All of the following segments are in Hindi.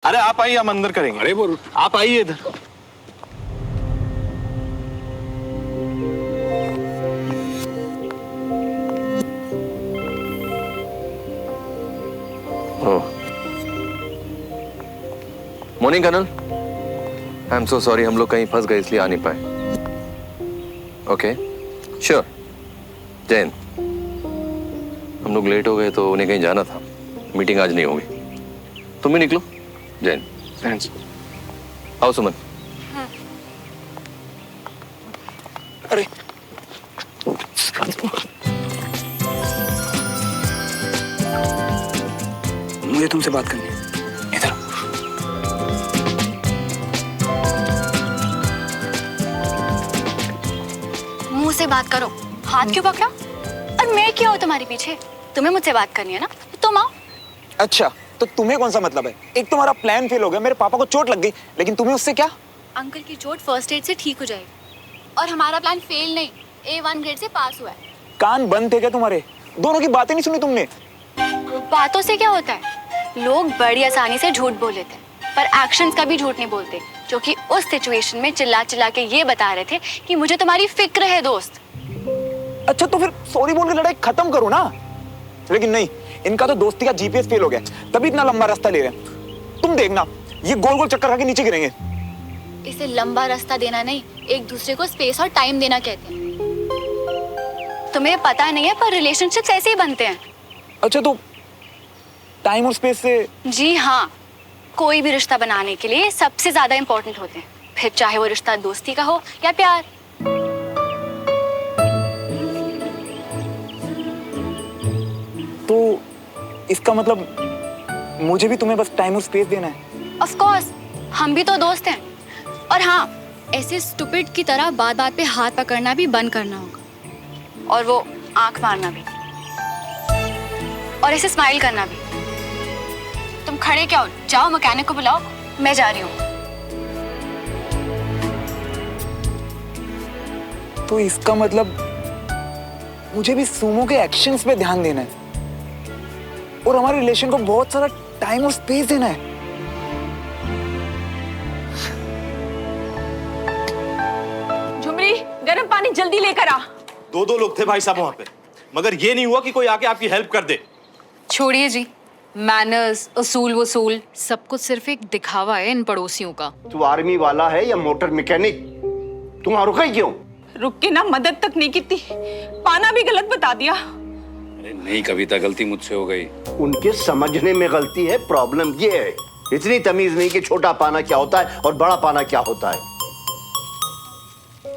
अरे आप आइए, हम अंदर करेंगे। अरे वो आप आइए इधर। Morning colonel, I am so sorry, हम लोग कहीं फंस गए इसलिए आ नहीं पाए। Okay sure. जैन, हम लोग लेट हो गए तो उन्हें कहीं जाना था, मीटिंग आज नहीं होगी। तुम भी निकलो। जैन। थैंक्स। आओ सुमन। अरे मुझे तुमसे बात करनी है। इधर मुंह से बात करो, हाथ क्यों पकड़ा? और मैं क्या हूँ तुम्हारे पीछे? तुम्हें मुझसे बात करनी है ना, तो तुम आओ। अच्छा, तो तुम्हें कौन सा मतलब है? एक तुम्हारा प्लान फेल हो गया, मेरे पापा को चोट लग गई, लेकिन तुम्हें उससे क्या? अंकल की चोट फर्स्ट एड से ठीक हो जाएगी और हमारा प्लान फेल नहीं, A1 ग्रेड से पास हुआ है। कान बंद थे क्या तुम्हारे? दोनों की बातें नहीं सुनी तुमने? बातों से क्या होता है? लोग बड़ी आसानी से झूठ बोल लेते हैं, पर एक्शंस कभी झूठ नहीं बोलते, जो कि उस सिचुएशन में चिल्ला चिल्ला के ये बता रहे थे कि मुझे तुम्हारी फिक्र है दोस्त। अच्छा तो फिर सॉरी बोल के लड़ाई खत्म करो ना। लेकिन नहीं, इनका तो दोस्ती का जीपीएस फेल हो गया, तभी इतना लंबा रास्ता ले रहे हैं। तुम देखना, ये गोल गोल चक्कर खा के नीचे गिरेंगे। इसे लंबा रास्ता देना नहीं, एक दूसरे को स्पेस और टाइम देना कहते हैं। तुम्हें पता नहीं है, पर रिलेशनशिप्स ऐसे ही बनते हैं। अच्छा तो टाइम और स्पेस से? जी हाँ, कोई भी रिश्ता बनाने के लिए सबसे ज्यादा इंपॉर्टेंट होते हैं, फिर चाहे वो रिश्ता दोस्ती का हो या प्यार। तो इसका मतलब मुझे भी तुम्हें बस टाइम और स्पेस देना है? ऑफ कोर्स, हम भी तो दोस्त हैं। और हाँ, ऐसे स्टूपिड की तरह बात बात पे हाथ पकड़ना भी बंद करना होगा, और वो आंख मारना भी, और ऐसे स्माइल करना भी। तुम खड़े क्या हो? जाओ मैकेनिक को बुलाओ, मैं जा रही हूँ। तो इसका मतलब मुझे भी सुमो के एक्शंस पे ध्यान देना है और हमारे रिलेशन को बहुत सारा टाइम और स्पेस देना है। झुमरी, गर्म पानी जल्दी लेकर आ। दो लोग थे भाई साहब वहां पे, मगर ये नहीं हुआ कि कोई आके आपकी हेल्प कर दे। छोड़िए जी, मैनर्स, असूल वसूल सब कुछ सिर्फ एक दिखावा है इन पड़ोसियों का। तू आर्मी वाला है या मोटर मैकेनिक? तुम वहां रुके क्यों? रुक के ना मदद तक नहीं की थी, पाना भी गलत बता दिया। अरे नहीं कविता, गलती मुझसे हो गई। उनके समझने में गलती है, प्रॉब्लम ये है। इतनी तमीज नहीं कि छोटा पाना क्या होता है और बड़ा पाना क्या होता है।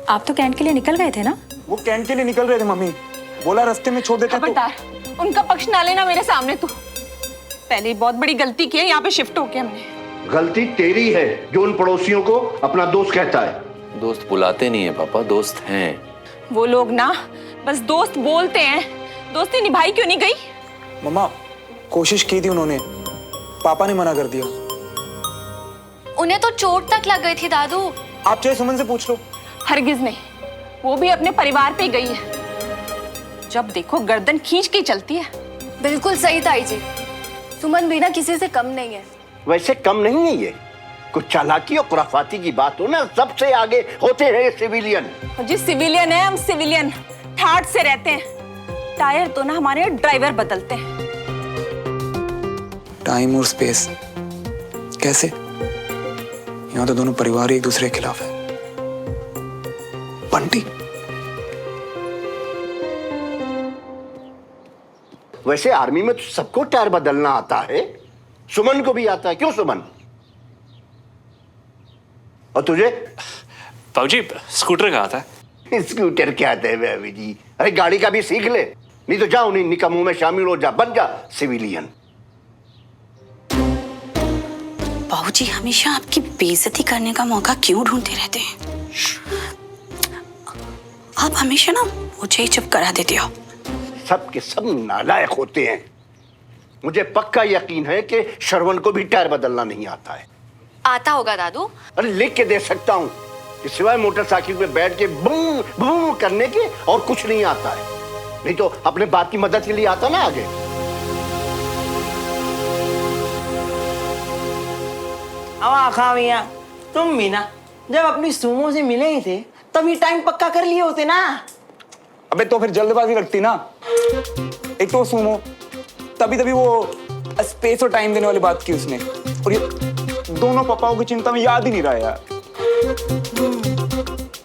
आप तो कैंट के लिए निकल गए थे ना? वो कैंट के लिए निकल रहे थे मम्मी, बोला रास्ते में छोड़ देते तो। खबरदार, उनका पक्ष ना लेना मेरे सामने। तू पहले ही बहुत बड़ी गलती की है, यहाँ पे शिफ्ट होके हमने। गलती तेरी है जो उन पड़ोसियों को अपना दोस्त कहता है। दोस्त बुलाते नहीं है पापा, दोस्त हैं। वो लोग ना बस दोस्त बोलते हैं, दोस्ती निभाई क्यों नहीं गई? मम्मा, कोशिश की थी उन्होंने, पापा ने मना कर दिया। उन्हें तो चोट तक लग गई थी दादू। आप चाहे सुमन से पूछ लो। हरगिज नहीं, वो भी अपने परिवार पे गई है। जब देखो गर्दन खींच के चलती है। बिल्कुल सही ताई जी, सुमन भी ना किसी से कम नहीं है। वैसे कम नहीं है ये, कुछ चालाकी और खुराफाती की बात हो ना, सबसे आगे होते हैं सिविलियन। जी सिविलियन है हम, सिविलियन ठाट से रहते हैं। टायर तो ना हमारे ड्राइवर बदलते हैं। टाइम और स्पेस कैसे? यहाँ तो दोनों परिवार एक दूसरे के खिलाफ है। बंटी, वैसे आर्मी में तो सबको टायर बदलना आता है, सुमन को भी आता है। क्यों सुमन? और तुझे? बाबूजी स्कूटर कहाँ था? स्कूटर क्या आता है भाभी जी? अरे गाड़ी का भी सीख ले, नहीं तो जाओ नहीं निकम्मों में शामिल हो जा, बन जा सिविलियन। बाबूजी हमेशा आपकी बेइज्जती करने का मौका क्यों ढूंढते रहते हैं? आप हमेशा ना मुझे ही चुप करा देते हो। सब के सब नालायक होते हैं। मुझे पक्का यकीन है कि श्रवण को भी टायर बदलना नहीं आता है। आता होगा दादू। अरे लिख के दे सकता हूँ कि सिवाय मोटरसाइकिल पे बैठ के बूम बूम करने के और कुछ नहीं आता है। नहीं तो अपने बाप की मदद के लिए आता ना आगे। अब आखा मियाँ तुम भी ना जब अपनी सुमो से मिले ही थे तभी टाइम पक्का कर लिए होते ना। अबे तो फिर जल्दबाजी लगती ना। एक तो सुमो, तभी तभी वो स्पेस और टाइम देने वाली बात की उसने, और ये दोनों पापाओं की चिंता में याद ही नहीं रहा यार।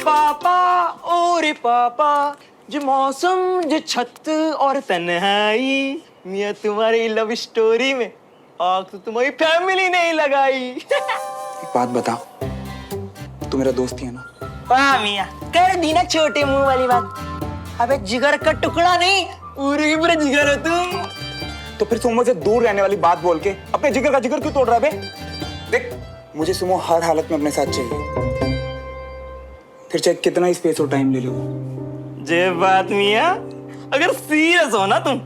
पापा और पापा, जो मौसम जो छत और तन्हाई, मियाँ तुम्हारी लव स्टोरी में आग तो तुम्हारी फैमिली नहीं लगाई। एक बात बता, तू मेरा दोस्त ही है ना? वाह मियाँ, कर दी ना छोटे मुंह वाली बात। अबे जिगर का टुकड़ा नहीं, पूरी पूरा जिगर हो तुम। तो फिर सुमो से दूर रहने वाली बात बोल के अपने जिगर का जिगर क्यों तोड़ रहा है बे? देख, मुझे सुमो हर हालत में अपने साथ चाहिए, फिर चाहे कितना ही स्पेस और टाइम ले लो। जे बात मियाँ, अगर सीरियस हो ना तुम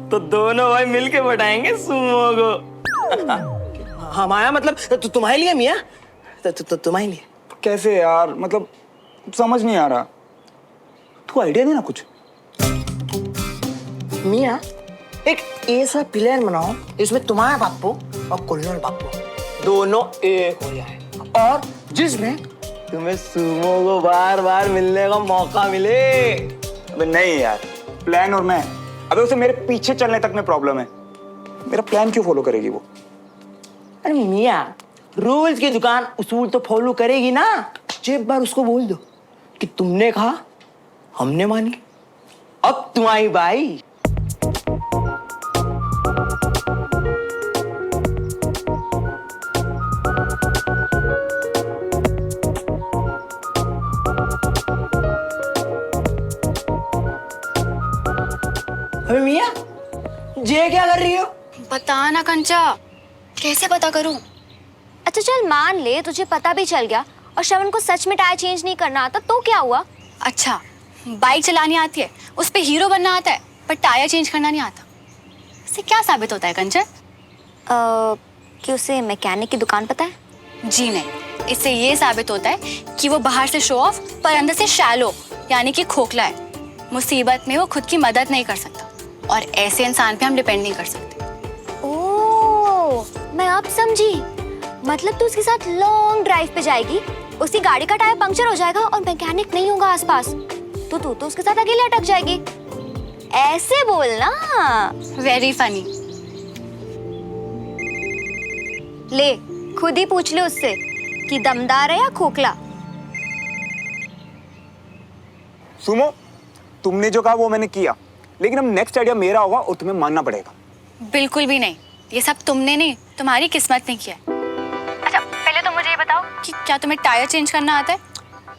तो दोनों भाई मिलके बढ़ाएंगे सुमो को। हमारा मतलब तो तुम्हारे लिए मियाँ, तो तुम्हारे लिए। कैसे यार, मतलब समझ नहीं आ रहा। तू आइडिया देना कुछ। मियाँ एक ऐसा प्लान बनाओ इसमें तुम्हारा बापू और कुल्लू बापू दोनों एक हो जाए, और जिसमें तुम्हें सुमो को बार बार मिलने का मौका मिले। अबे नहीं यार, प्लान और मैं, अबे उसे मेरे पीछे चलने तक में प्रॉब्लम है। मेरा प्लान क्यों फॉलो करेगी वो? अरे मियाँ, रूल्स की दुकान उसूल तो फॉलो करेगी ना। एक बार उसको बोल दो कि तुमने कहा, हमने मानी, अब तुम्हारी बाई। अबे मियाँ, ये क्या कर रही हो? बता ना कंचा, कैसे पता करूं? अच्छा चल मान ले तुझे पता भी चल गया और श्रवण को सच में टायर चेंज नहीं करना आता तो क्या हुआ? अच्छा, बाइक चलानी आती है, उस पे हीरो बनना आता है, पर टायर चेंज करना नहीं आता। इससे क्या साबित होता है कंचन? कि उसे मैकेनिक की दुकान पता है? जी नहीं, इससे ये साबित होता है कि वो बाहर से शो ऑफ पर अंदर से शैलो यानी कि खोखला है। मुसीबत में वो खुद की मदद नहीं कर सकता, और ऐसे इंसान पे हम डिपेंड नहीं कर सकते। ओह, मैं अब समझी। मतलब तू उसके साथ लॉन्ग ड्राइव पे जाएगी, उसकी गाड़ी का टायर पंक्चर हो जाएगा और मैकेनिक नहीं होगा आसपास, तो तू तो उसके साथ अकेले अटक जाएगी। ऐसे बोलना। Very funny. ले, खुद ही पूछ ले उससे कि दमदार है या खोखला। सुमो, तुमने जो कहा वो मैंने किया, लेकिन अब नेक्स्ट आइडिया मेरा होगा और तुम्हें मानना पड़ेगा। बिल्कुल भी नहीं, ये सब तुमने नहीं, तुम्हारी किस्मत ने किया। अच्छा पहले तो मुझे ये बताओ कि क्या तुम्हें टायर चेंज करना आता है?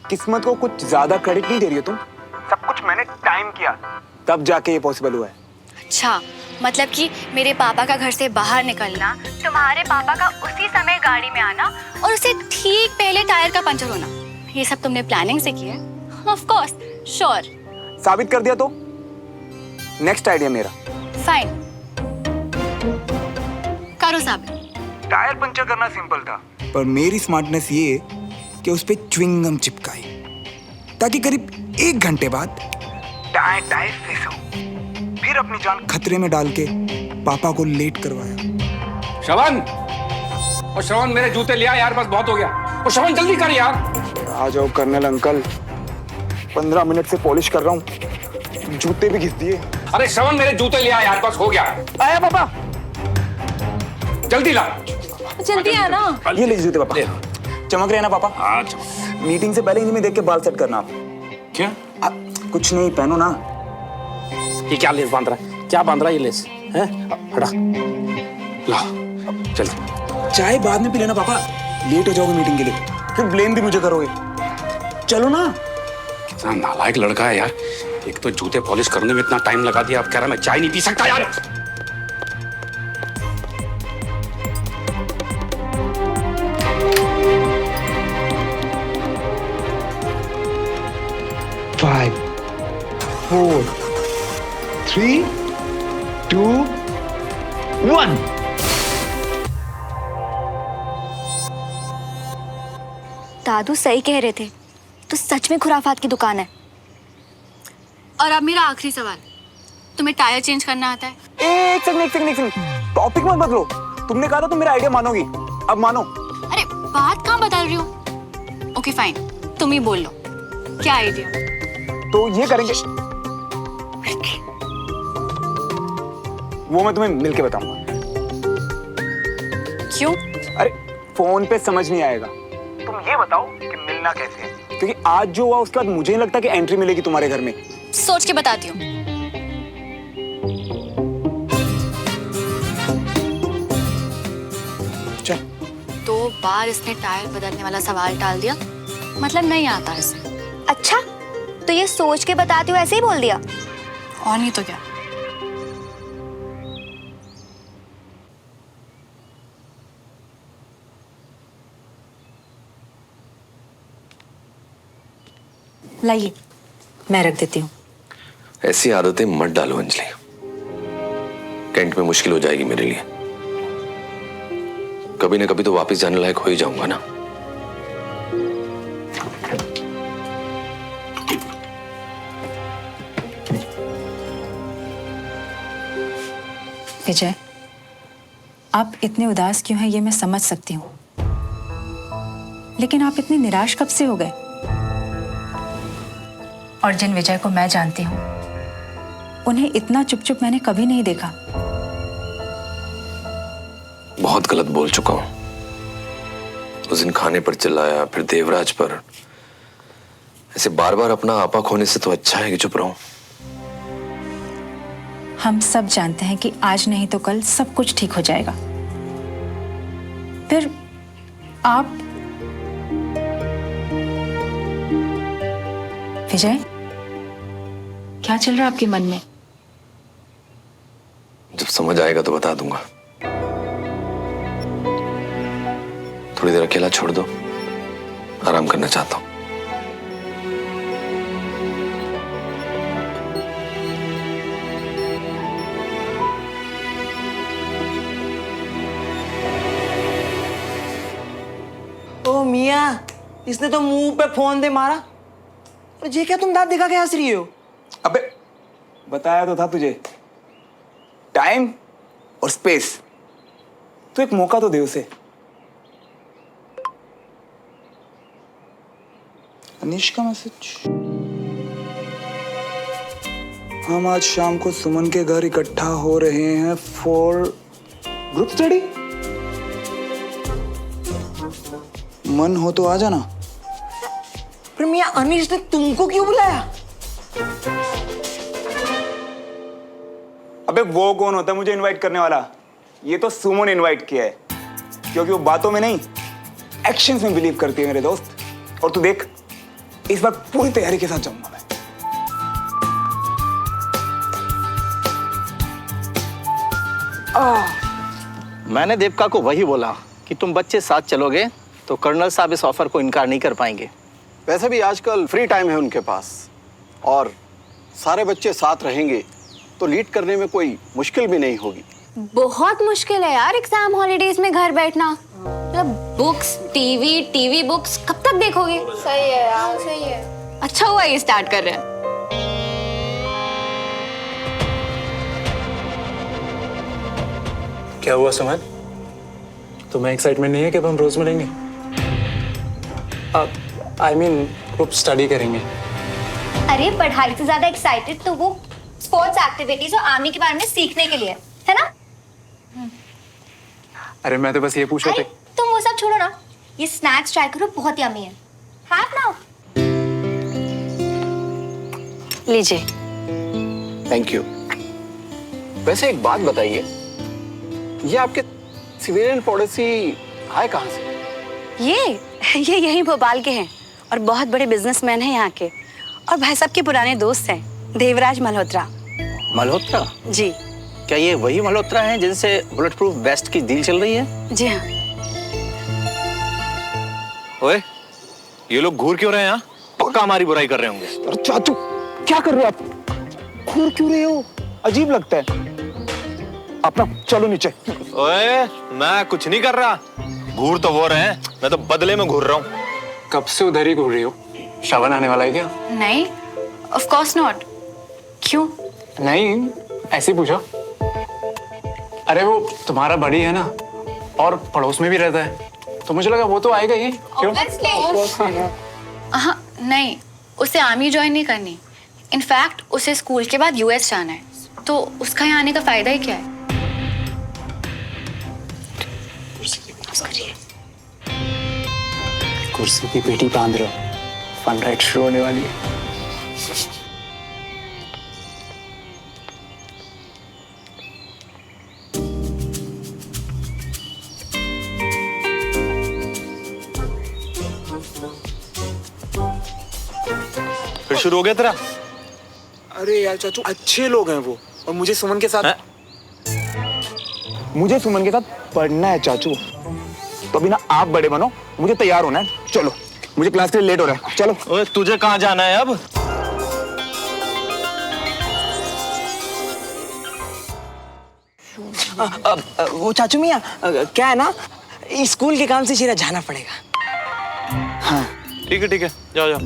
किस्मत को कुछ ज्यादा क्रेडिट नहीं दे रही हो तुम। सब कुछ मैंने टाइम किया, तब जाके ये पॉसिबल हुआ है। अच्छा, मतलब कि मेरे पापा का घर से बाहर निकलना, तुम्हारे पापा का उसी समय गाड़ी में आना और उसे ठीक पहले टायर का पंचर होना, ये सब तुमने प्लानिंग से किया? Of course, sure. साबित कर दिया तो नेक्स्ट आइडिया मेरा। फाइन, करो साबित। टायर पंचर करना सिंपल था, पर मेरी स्मार्टनेस ये कि उस पे च्युइंगम चिपकाई, ताकि करीब 1 घंटे बाद टायर फ्रेश हो, फिर अपनी जान खतरे में डाल के पापा को लेट करवाया। श्रवण, और श्रवण मेरे जूते लिया यार, बस बहुत हो गया। और श्रवण जल्दी कर यार। आ जाओ कर्नल अंकल, 15 मिनट से पॉलिश कर रहा हूँ, जूते भी घिस दिए। अरे श्रवण मेरे जूते लिया यार, बस हो गया। आया पापा, जल्दी ला। जल्दी आना। ये ले जूते पापा। चमक रहे हैं ना पापा? हाँ, मीटिंग से पहले इन्हीं में देख के बाल सेट करना आप। क्या? कुछ नहीं, पहनो ना। ये क्या लेस बांध रहा है? क्या बांध रहा है ये लेस? हैं? हटा। ला, जल्दी। चाय बाद में पी लेना पापा, लेट हो जाओगे मीटिंग के लिए, फिर ब्लेम भी मुझे करोगे। चलो ना। कितना नालायक लड़का है यार, एक तो जूते पॉलिश करने में इतना टाइम लगा दिया, अब कह रहा मैं चाय नहीं पी सकता यार। Five, 4, 3, 2, 1। दादू सही कह रहे थे, तो सच में खुराफात की दुकान है। और अब मेरा आखिरी सवाल, तुम्हें टायर चेंज करना आता है? एक सेकंड, टॉपिक मत बदलो। तुमने कहा था तुम मेरा आइडिया मानोगी, अब मानो। अरे बात कहाँ बदल रही हो? ओके फाइन, तुम ही बोल लो, क्या आइडिया? तो ये करेंगे, वो मैं तुम्हें मिलके बताऊंगा। क्यों? अरे फोन पे समझ नहीं आएगा, तुम ये बताओ कि मिलना कैसे है, क्योंकि आज जो हुआ उसके बाद मुझे नहीं लगता कि एंट्री मिलेगी तुम्हारे घर में। सोच के बताती हूँ। चल। 2 बार इसने टायर बदलने वाला सवाल टाल दिया, मतलब नहीं आता इसे। अच्छा, तो ये सोच के बताती हूँ ऐसे ही बोल दिया? और नहीं तो क्या। लाइए, मैं रख देती हूँ। ऐसी आदतें मत डालो अंजलि, कैंट में मुश्किल हो जाएगी मेरे लिए। कभी ना कभी तो वापस जाने लायक हो ही जाऊंगा ना। विजय, आप इतने उदास क्यों हैं ये मैं समझ सकती हूँ, लेकिन आप इतने निराश कब से हो गए? और जिन विजय को मैं जानती हूँ, उन्हें इतना चुप चुप मैंने कभी नहीं देखा। बहुत गलत बोल चुका हूं। उस दिन खाने पर चिल्लाया, फिर देवराज पर। ऐसे बार बार अपना आपा खोने से तो अच्छा है कि चुप रहूं। हम सब जानते हैं कि आज नहीं तो कल सब कुछ ठीक हो जाएगा। फिर आप विजय, क्या चल रहा है आपके मन में? जब समझ आएगा तो बता दूंगा। थोड़ी देर अकेला छोड़ दो, आराम करना चाहता हूं। ओ मियाँ, इसने तो मुंह पे फोन दे मारा। और ये क्या तुम दांत दिखा के हंस रही हो? अबे बताया तो था तुझे, टाइम और स्पेस। तो एक मौका तो दे उसे। अनीश का मैसेज। हम आज शाम को सुमन के घर इकट्ठा हो रहे हैं फॉर ग्रुप स्टडी। मन हो तो आ जाना। पर मियाँ, अनीश ने तुमको क्यों बुलाया? अबे वो कौन होता है मुझे इनवाइट करने वाला? ये तो सुमन इनवाइट किया है, क्योंकि वो बातों में नहीं एक्शंस में बिलीव करती है मेरे दोस्त। और तू देख, इस बार पूरी तैयारी के साथ जाऊंगा मैं। मैंने देवका को वही बोला कि तुम बच्चे साथ चलोगे तो कर्नल साहब इस ऑफर को इनकार नहीं कर पाएंगे। वैसे भी आजकल फ्री टाइम है उनके पास, और सारे बच्चे साथ रहेंगे तो लीड करने में कोई मुश्किल भी नहीं होगी। बहुत मुश्किल है यार एग्जाम हॉलीडेज में घर बैठना। मतलब बुक्स, टीवी बुक्स कब तक देखोगे? सही है यार, सही है। अच्छा हुआ ये स्टार्ट कर रहे हैं। क्या हुआ सुमन? तुम्हें एक्साइटमेंट नहीं है कि अब हम रोज मिलेंगे? आई मीन ग्रुप स्टडी करेंगे। अरे पढ़ाई से ज्यादा एक्साइटेड तो वो स्पोर्ट्स एक्टिविटीज और आर्मी के बारे में सीखने के लिए है ना? अरे मैं तो बस ये पूछ रहा था। तुम वो सब छोड़ो ना, ये स्नैक्स ट्राई करो, बहुत यम्मी है। Have now. लीजिए। Thank you. वैसे एक बात बताइए, ये आपके सिविलियन पॉलिसी आए कहाँ से? ये यही भोपाल के हैं और बहुत बड़े बिजनेसमैन हैं यहाँ के, और भाई साहब के पुराने दोस्त हैं, देवराज मल्होत्रा। मल्होत्रा? जी। क्या ये वही मल्होत्रा हैं जिनसे बुलेट प्रूफ वेस्ट की डील चल रही है? जी हाँ। ओए, ये लोग घूर क्यों रहे हैं यहाँ? पक्का हमारी बुराई कर रहे होंगे। अरे चाचू, क्या कर रहे हो आप? घूर क्यों रहे हो? अजीब लगता है। अपना चलो नीचे। ओए, मैं कुछ नहीं कर रहा। घूर तो वो रहे हैं, मैं तो बदले में घूर रहा हूँ। कब से उधर ही घूर रही हो? श्रावण आने वाला है क्या? नहीं, ऑफ कोर्स नॉट। क्यों? नहीं, ऐसे ही पूछा। अरे वो तुम्हारा बड़ी है ना, और पड़ोस में भी रहता है, तो मुझे लगा वो तो आएगा ही। क्यों? हाँ नहीं, उसे आर्मी ज्वाइन नहीं करनी। इनफैक्ट उसे स्कूल के बाद यूएस जाना है, तो उसका यहाँ आने का फायदा ही क्या है? कुर्सी की पेटी बांध रहे हो, फन राइड शुरू होने वाली है। फिर शुरू हो गया तेरा? अरे यार चाचू, अच्छे लोग हैं वो, और मुझे सुमन के साथ पढ़ना है चाचू। तो अभी ना आप बड़े बनो, मुझे तैयार होना है। चलो, मुझे क्लास के लिए लेट हो रहा है। चलो। ओए तुझे कहाँ जाना है अब? वो चाचू मियाँ, क्या है ना, इस स्कूल के काम से सीधा जाना पड़ेगा। हाँ ठीक है, जाओ जाओ।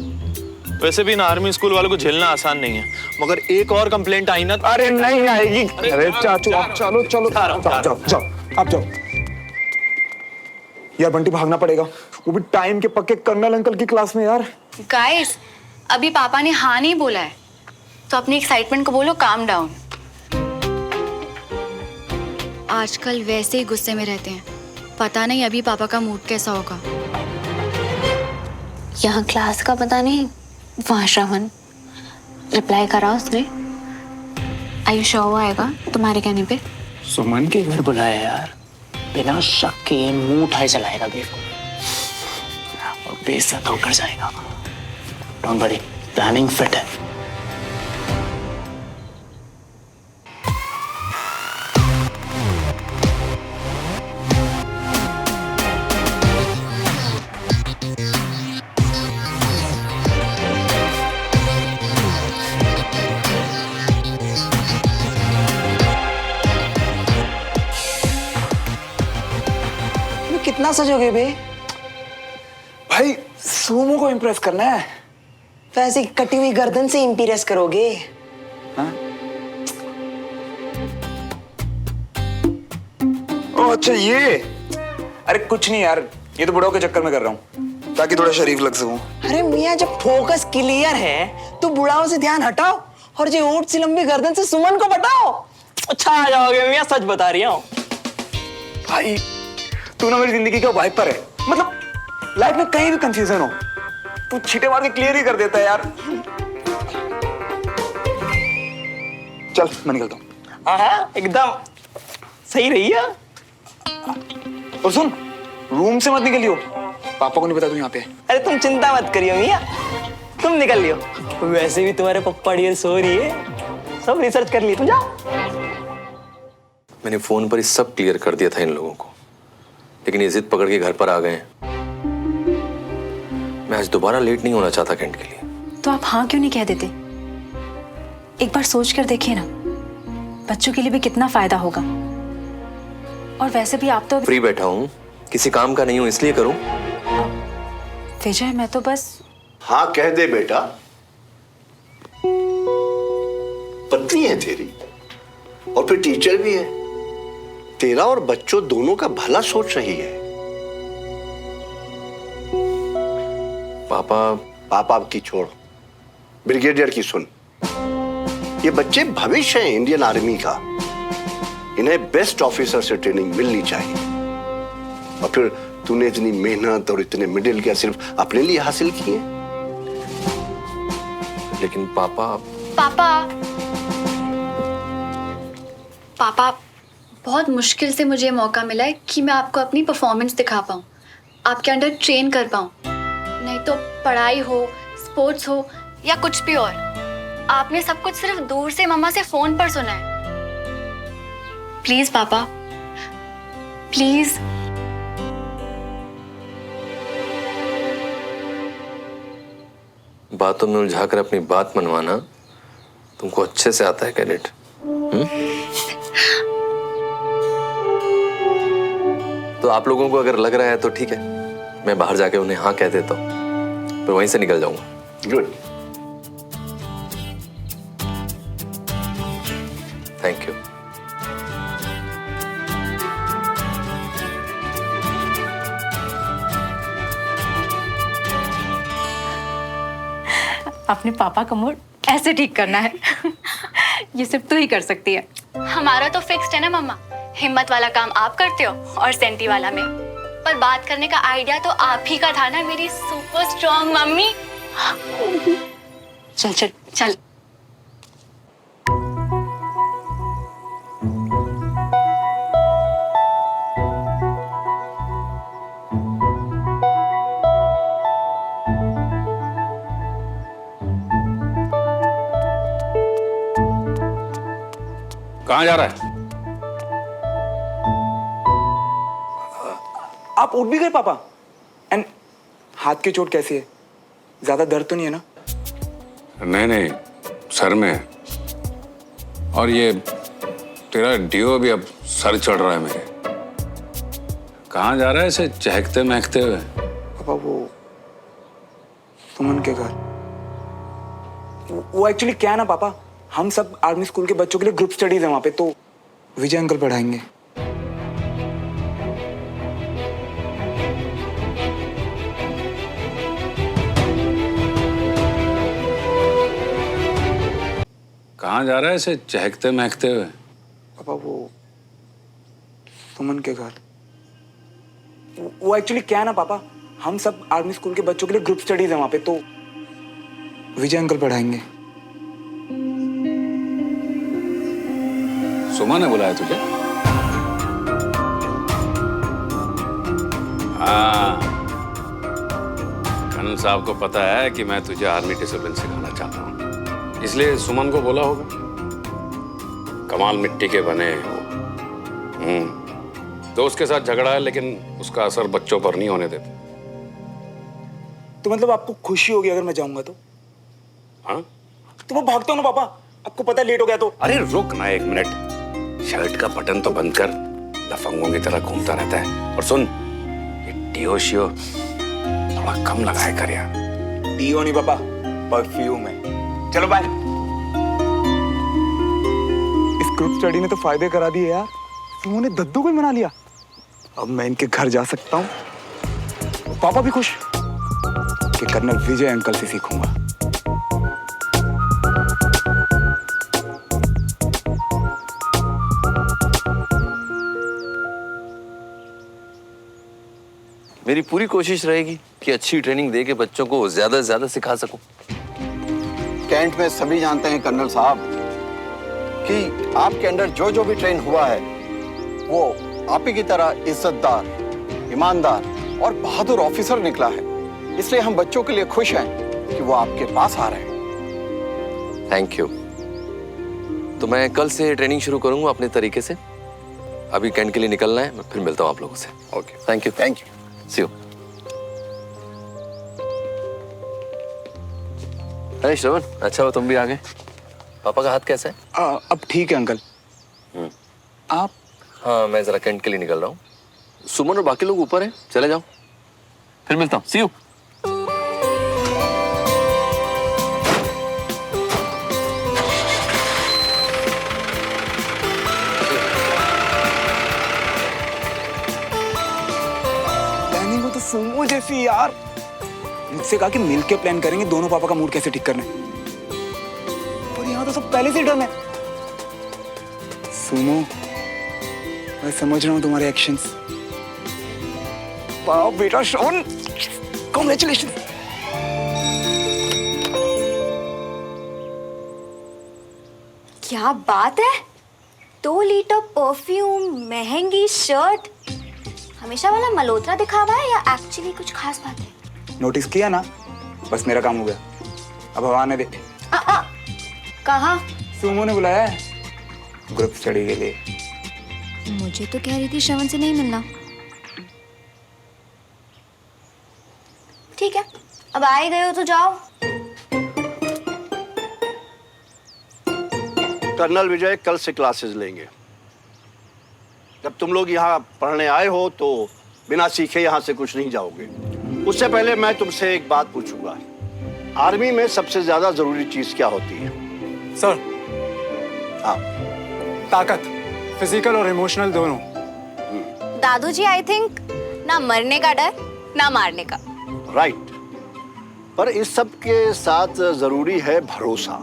वैसे भी ना आर्मी स्कूल वालों को झेलना आसान नहीं है, मगर एक और कंप्लेंट आई ना। अरे नहीं आएगी। अरे चाचू आप चलो जाओ आप जाओ। यार बंटी, भागना पड़ेगा, वो भी टाइम के पक्के कर्नल अंकल की क्लास में। यार गाइस, अभी पापा ने हाँ नहीं बोला है, तो अपनी एक्साइटमेंट को बोलो काम डाउन। आजकल वैसे ही गुस्से में रहते हैं, पता नहीं अभी पापा का मूड कैसा होगा। यहाँ क्लास का पता नहीं, वहाँ श्रवण रिप्लाई करा उसने। आयु शो वो आएगा तुम्हारे कहने पे? सुमन के घर बुलाया यार, बिना शक के मुंह उठाए चलाएगा बेर को और बेइज्जत होकर जाएगा। डोंट वरी, प्लानिंग फिट है। कितना सजोगे बे? भाई सोमो को इम्प्रेस करना है। वैसे कटी हुई गर्दन से इम्प्रेस करोगे? हाँ? ओ अच्छा ये। अरे कुछ नहीं यार, ये तो बुढ़ाओ के चक्कर में कर रहा हूँ ताकि थोड़ा शरीफ लग सकूं। अरे मियाँ, जब फोकस क्लियर है तो बुढ़ाओं से ध्यान हटाओ और जो ऊंट सी लंबी गर्दन से सुमन को बटाओ। अच्छा आ जाओगे मियाँ, सच बता रही हूँ। भाई तू ना मेरी जिंदगी का वाइपर है, मतलब लाइफ में कहीं भी कंफ्यूजन हो तू छींटे मार के क्लियर ही कर देता है यार। चल मैं निकलता हूँ। हाँ एकदम सही रही है। और सुन, रूम से मत निकलियो, पापा को नहीं पता तू यहाँ पे। अरे तुम चिंता मत करियो मियाँ, तुम निकल लियो। वैसे भी तुम्हारे पप्पा डियर सो रही है, सब रिसर्च कर लिए। तुम जाओ। मैंने फोन पर ही सब क्लियर कर दिया था इन लोगों को, लेकिन ये जिद पकड़ के घर पर आ गए हैं। मैं आज दोबारा लेट नहीं होना चाहता कैंट के लिए। तो आप हाँ क्यों नहीं कह देते? एक बार सोच कर देखिए ना, बच्चों के लिए भी कितना फायदा होगा। और वैसे भी आप तो फ्री बैठा हूँ, किसी काम का नहीं हूँ, इसलिए करूँ। विजय, मैं तो बस। हाँ कह दे बेटा, पत्नी है तेरी और फिर टीचर भी है, तेरा और बच्चों दोनों का भला सोच रही है। पापा की छोड़, ब्रिगेडियर की सुन। ये बच्चे भविष्य हैं इंडियन आर्मी का, इन्हें बेस्ट ऑफिसर से ट्रेनिंग मिलनी चाहिए। और फिर तूने इतनी मेहनत और इतने मेडल क्या सिर्फ अपने लिए हासिल किए? लेकिन पापा बहुत मुश्किल से मुझे मौका मिला है कि मैं आपको अपनी परफॉर्मेंस दिखा पाऊँ, आपके अंडर ट्रेन कर पाऊँ। नहीं तो पढ़ाई हो, स्पोर्ट्स हो या कुछ भी और, आपने सब कुछ सिर्फ दूर से मम्मा से फोन पर सुना है। प्लीज पापा, प्लीज। बातों में उलझाकर अपनी बात मनवाना तुमको अच्छे से आता है कैडेट। तो आप लोगों को अगर लग रहा है तो ठीक है, मैं बाहर जाके उन्हें हाँ कह देता हूँ, फिर वहीं से निकल जाऊंगा। Good, thank you. अपने पापा का मूड ऐसे ठीक करना है। ये सिर्फ तू ही कर सकती है। हमारा तो फिक्स्ड है ना मम्मा, हिम्मत वाला काम आप करते हो और सेंटी वाला मैं। पर बात करने का आइडिया तो आप ही का था ना मेरी सुपर स्ट्रॉन्ग मम्मी। चल चल चल। कहाँ जा रहा है? आप उठ भी गए पापा? एंड हाथ की चोट कैसी है? ज्यादा दर्द तो नहीं है ना? नहीं नहीं, सर में है। और ये तेरा डियो भी अब सर चढ़ रहा है मेरे। कहाँ जा रहा है ऐसे चहकते महकते हुए? पापा वो सुमन के घर। वो एक्चुअली क्या है ना पापा, हम सब आर्मी स्कूल के बच्चों के लिए ग्रुप स्टडीज है वहां पे, तो विजय अंकल पढ़ाएंगे। कहाँ जा रहा है ऐसे चहकते महकते हुए? पापा वो सुमन के घर। वो एक्चुअली क्या है ना पापा, हम सब आर्मी स्कूल के बच्चों के लिए ग्रुप स्टडीज है वहां पे, तो विजय अंकल पढ़ाएंगे। सुमा ने बुलाया तुझे? हाँ, कर्नल साहब को पता है कि मैं तुझे आर्मी डिसिप्लिन सिखाना चाहता हूँ, इसलिए सुमन को बोला होगा। कमाल मिट्टी के बने हो। दोस्त के साथ झगड़ा है, लेकिन उसका असर बच्चों पर नहीं होने देते। तो मतलब आपको खुशी होगी अगर मैं जाऊंगा तो? हाँ? तो मैं भागता हूँ ना पापा, आपको पता है लेट हो गया तो। अरे रुक ना एक मिनट, शर्ट का बटन तो बंद कर, लफंगों की तरह घूमता रहता है। और सुन, ये डियो शियो थोड़ा कम लगाया कर यार। डियो नहीं पापा, परफ्यूम है। चलो बाय। इस ग्रुप स्टडी ने तो फायदे करा दिए यार, तुमने दद्दू को ही मना लिया। अब मैं इनके घर जा सकता हूँ। पापा भी खुश कि कर्नल विजय अंकल से सीखूंगा। मेरी पूरी कोशिश रहेगी कि अच्छी ट्रेनिंग दे के बच्चों को ज्यादा से ज्यादा सिखा सकूं। कैंट में सभी जानते हैं कर्नल साहब कि आपके अंडर जो जो भी ट्रेन हुआ है वो आप ही की तरह इज्जतदार, ईमानदार और बहादुर ऑफिसर निकला है। इसलिए हम बच्चों के लिए खुश हैं कि वो आपके पास आ रहे हैं। Thank you. तो मैं कल से ट्रेनिंग शुरू करूंगा अपने तरीके से। अभी कैंट के लिए निकलना है, मैं फिर मिलता हूं आप लोगों से। Okay, thank you. Thank you. See you. अरे श्रवण, अच्छा हो तुम भी आ गए। पापा का हाथ कैसा है? अब ठीक है अंकल। आप? हाँ, मैं जरा कैंट के लिए निकल रहा हूँ। सुमन और बाकी लोग ऊपर हैं, चले जाओ, फिर मिलता हूँ। सी यू। प्लानिंग हो तो सुमो जैसी यार। मुझसे कहा कि मिलके प्लान करेंगे दोनों पापा का मूड कैसे ठीक करना है, और यहाँ तो सब पहले से डन है। सुमो, मैं समझ रहा हूँ तुम्हारे एक्शंस। वाह बेटा श्रवण, कांग्रेचुलेशन। क्या बात है, 2 लीटर परफ्यूम, महंगी शर्ट। हमेशा वाला मल्होत्रा दिखावा है या एक्चुअली कुछ खास बात है? नोटिस किया ना, बस मेरा काम हो गया। अब हवा आने दे। कहाँ? सुमो ने बुलाया है ग्रुप स्टडी के लिए। मुझे तो कह रही थी श्रवण से नहीं मिलना। ठीक है, अब आ ही गए हो तो जाओ। कर्नल विजय कल से क्लासेस लेंगे। जब तुम लोग यहाँ पढ़ने आए हो तो बिना सीखे यहाँ से कुछ नहीं जाओगे। उससे पहले मैं तुमसे एक बात पूछूंगा, आर्मी में सबसे ज्यादा जरूरी चीज क्या होती है? सर, हाँ, ताकत, फिजिकल और इमोशनल दोनों। दादू जी, आई थिंक ना मरने का डर ना मारने का। राइट। पर इस सब के साथ जरूरी है भरोसा,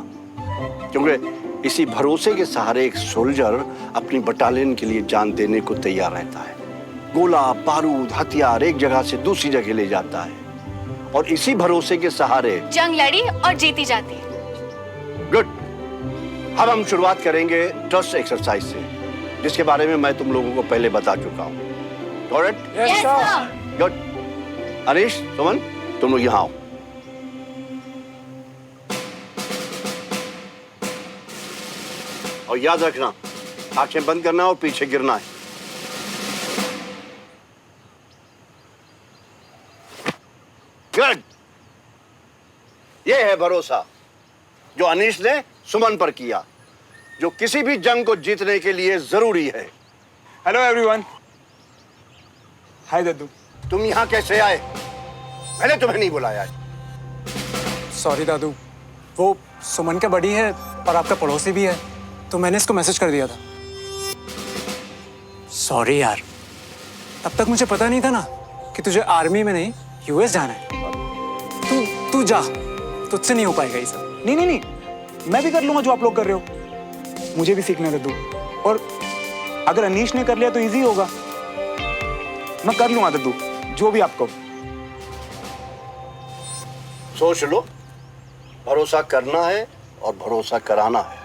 क्योंकि इसी भरोसे के सहारे एक सोल्जर अपनी बटालियन के लिए जान देने को तैयार रहता है। गोला, बारूद, हथियार एक जगह से दूसरी जगह ले जाता है और इसी भरोसे के सहारे जंग लड़ी और जीती जाती है। गुड। अब हम शुरुआत करेंगे ट्रस्ट एक्सरसाइज से, जिसके बारे में मैं तुम लोगों को पहले बता चुका हूँ। Yes, sir. गुड। अनीश, सुमन, तुम लोग यहाँ आओ। और याद रखना, आंखें बंद करना और पीछे गिरना है। गुड। ये है भरोसा जो अनीश ने सुमन पर किया, जो किसी भी जंग को जीतने के लिए जरूरी है। Hello everyone. हाय दद्दू। तुम यहाँ कैसे आए? मैंने तुम्हें नहीं बुलाया। सॉरी दादू, वो सुमन का बड़ी है और आपका पड़ोसी भी है, तो मैंने इसको मैसेज कर दिया था। सॉरी यार, तब तक मुझे पता नहीं था ना कि तुझे आर्मी में नहीं यूएस जाना है। तू जा, तुझसे नहीं हो पाएगा ये सब। नहीं, मैं भी कर लूंगा जो आप लोग कर रहे हो। मुझे भी सीखना है दद्दू, और अगर अनीश ने कर लिया तो इजी होगा। मैं कर लूंगा दद्दू, जो भी आप कहो। सोच लो, भरोसा करना है और भरोसा कराना है।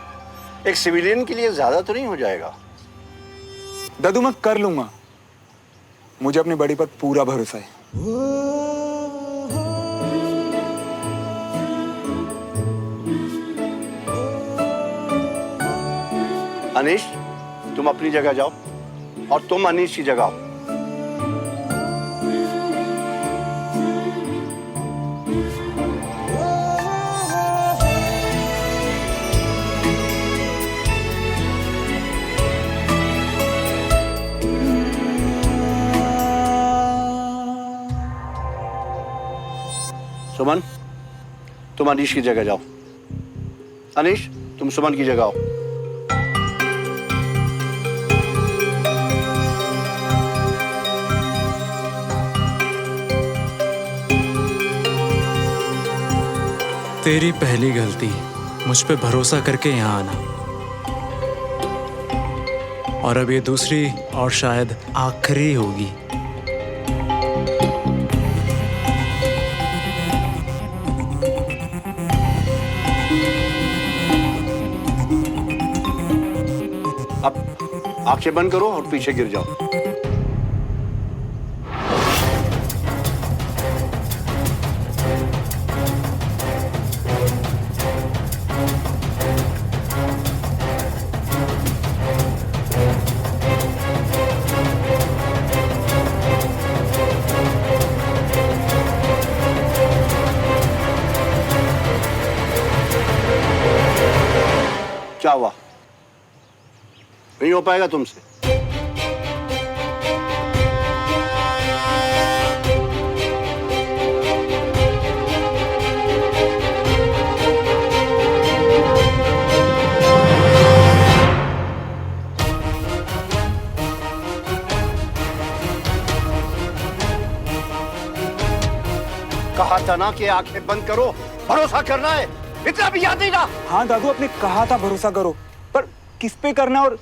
एक सिविलियन के लिए ज्यादा तो नहीं हो जाएगा। दद्दू मैं कर लूंगा, मुझे अपनी बड़ी पर पूरा भरोसा है। अनीश, तुम अपनी जगह जाओ और तुम अनीश की जगह आओ। सुमन, तुम अनीश की जगह जाओ। अनीश, तुम सुमन की जगह आओ। तेरी पहली गलती मुझ पे भरोसा करके यहाँ आना, और अब ये दूसरी और शायद आखिरी होगी। अब आंखें बंद करो और पीछे गिर जाओ। क्या हुआ? नहीं हो पाएगा तुमसे। कहा था ना कि आंखें बंद करो, भरोसा करना है। इतना भी याद नहीं ना? हाँ दादू, आपने कहा था भरोसा करो, पर किस पे करना और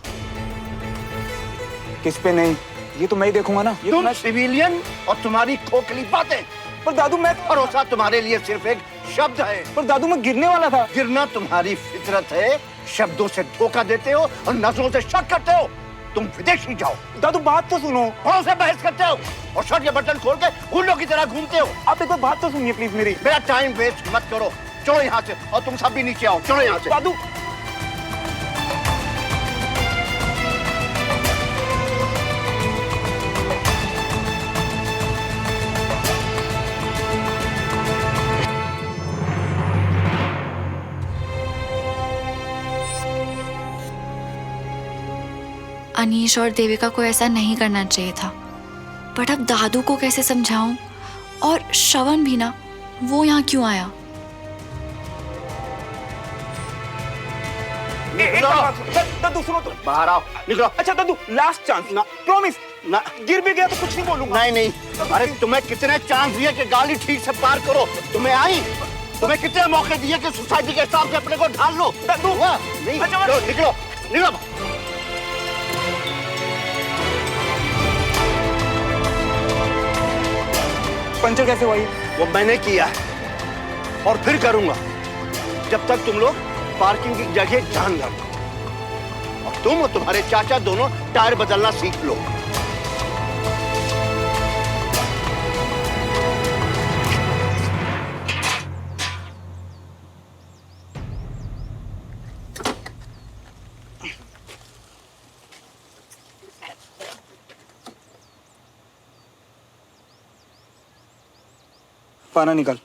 किस पे नहीं, ये तो मैं ही देखूंगा ना। ये तुम सिविलियन और तुम्हारी खोखली बातें। पर दादू मैं भरोसा तुम्हारे लिए सिर्फ एक शब्द है। पर दादू मैं गिरने वाला था। गिरना तुम्हारी फितरत है। शब्दों से धोखा देते हो और नजरों से शक करते हो। तुम विदेशी जाओ। दादू बात तो सुनो। से बहस करते हो और शर्ट के बटन खोल के उल्लू की तरह घूमते हो। आप एक बार बात तो सुनिए प्लीज मेरी। मेरा टाइम वेस्ट मत करो, चलो यहाँ से, और तुम सब भी नीचे आओ। चलो यहाँ से। दादू अनीश और देविका को ऐसा नहीं करना चाहिए था, बट अब दादू को कैसे समझाऊं? और श्रवण भी ना, वो यहाँ क्यों आया? दादू सुनो तो। बाहर आओ, निकलो। अच्छा दादू, लास्ट चांस ना, प्रॉमिस ना गिर भी गया तो कुछ नहीं बोलूंगा। नहीं नहीं, अरे तुम्हें कितने चांस दिए कि गाड़ी ठीक से पार करो, तुम्हें आई? तुम्हें कितने मौके दिए कि सोसाइटी के हिसाब से अपने को ढाल लो? नहीं, निकलो निकलो निकलो। पंचर कैसे हुआ ये? वो मैंने किया है और फिर करूंगा जब तक तुम लोग पार्किंग की जगह जान ना लो। और तुम और तुम्हारे चाचा दोनों टायर बदलना सीख लो। पाना निकाल।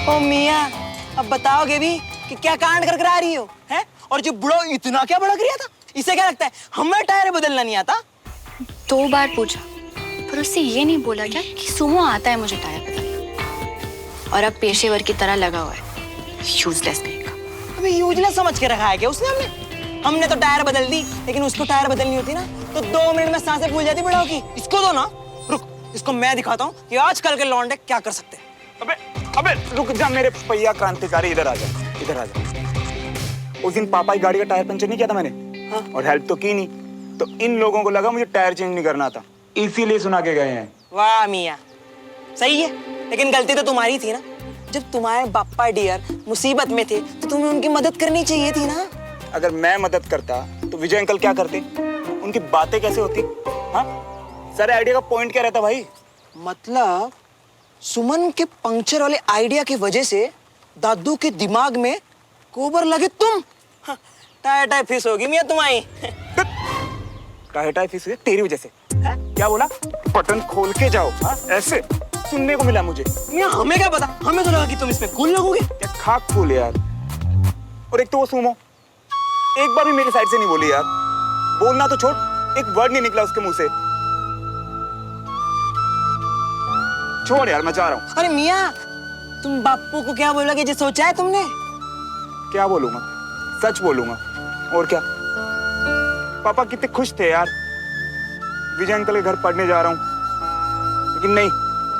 ओ मियाँ, अब बताओगे भी कि क्या कांड कर आ रही हो, हैं? और जो बुढ़ो इतना क्या भड़क रहा था, इसे क्या लगता है हमें टायर बदलना नहीं आता? 2 बार पूछा, पर उससे ये नहीं बोला क्या कि सुमो आता है मुझे टायर बदलना, और अब पेशेवर की तरह लगा हुआ है, यूजलेस नहीं का। अबे यूजलेस समझ के रखा है क्या उसने? हमने तो टायर बदल दी, लेकिन उसको टायर बदलनी होती ना तो 2 मिनट में सांसें फूल जाती बुढ़ाओ की। इसको दो ना, रुक, इसको मैं दिखाता हूँ कि आजकल के लौंडे क्या कर सकते हैं। अबे रुक जा मेरे पहिया क्रांतिकारी, इधर आ जा, इधर आ जा। उस दिन पापा की गाड़ी का टायर पंचर नहीं किया था मैंने, हाँ? और हेल्प तो की नहीं, तो इन लोगों को लगा मुझे टायर चेंज नहीं करना था, इसीलिए सुना के गए हैं। वाह मियाँ, सही है, लेकिन गलती तो तुम्हारी थी ना। जब तुम्हारे बापा डियर मुसीबत में थे तो तुम्हें उनकी मदद करनी चाहिए थी ना। अगर मैं मदद करता तो विजय अंकल क्या करते? उनकी बातें कैसे होती? हाँ, सारे आइडिया का पॉइंट क्या रहता भाई? मतलब सुमन के पंक्चर वाले आइडिया की वजह से दादू के दिमाग में गोबर लगे तुम। हाँ, टायर टायर फिस होगी मियाँ तुम्हारी। टायर टायर फिस हुई तेरी वजह से। है? क्या बोला? बटन खोल के जाओ। हाँ? ऐसे सुनने को मिला मुझे। मियाँ हमें क्या पता, हमें तो लगा कि तुम इसमें कूल लगोगे। क्या खाक फूल यार। और एक तो वो सुमो एक बार भी मेरी साइड से नहीं बोली यार। बोलना तो छोड़, एक वर्ड नहीं निकला उसके मुंह से। छोड़ यार, मैं जा रहा हूँ। अरे मियाँ, तुम बापू को क्या बोलोगे जो सोचा है तुमने? क्या बोलूंगा? सच बोलूंगा। और क्या? पापा कितने खुश थे यार, विजय अंकल के घर पढ़ने जा रहा हूँ। लेकिन नहीं,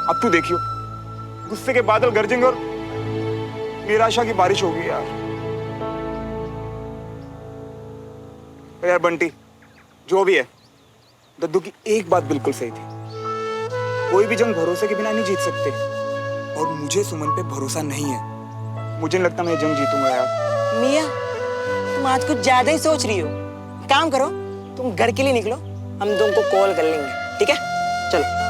अब तू देखियो, गुस्से के बादल गरजेंगे और निराशा की बारिश होगी यार। यार बंटी, जो भी है, दद्दू की एक बात बिल्कुल सही थी, कोई भी जंग भरोसे के बिना नहीं जीत सकते। और मुझे सुमन पे भरोसा नहीं है। मुझे नहीं लगता मैं ये जंग जीतूंगा यार। मियाँ, तुम आज कुछ ज्यादा ही सोच रही हो। काम करो, तुम घर के लिए निकलो, हम तुमको कॉल कर लेंगे, ठीक है? चलो।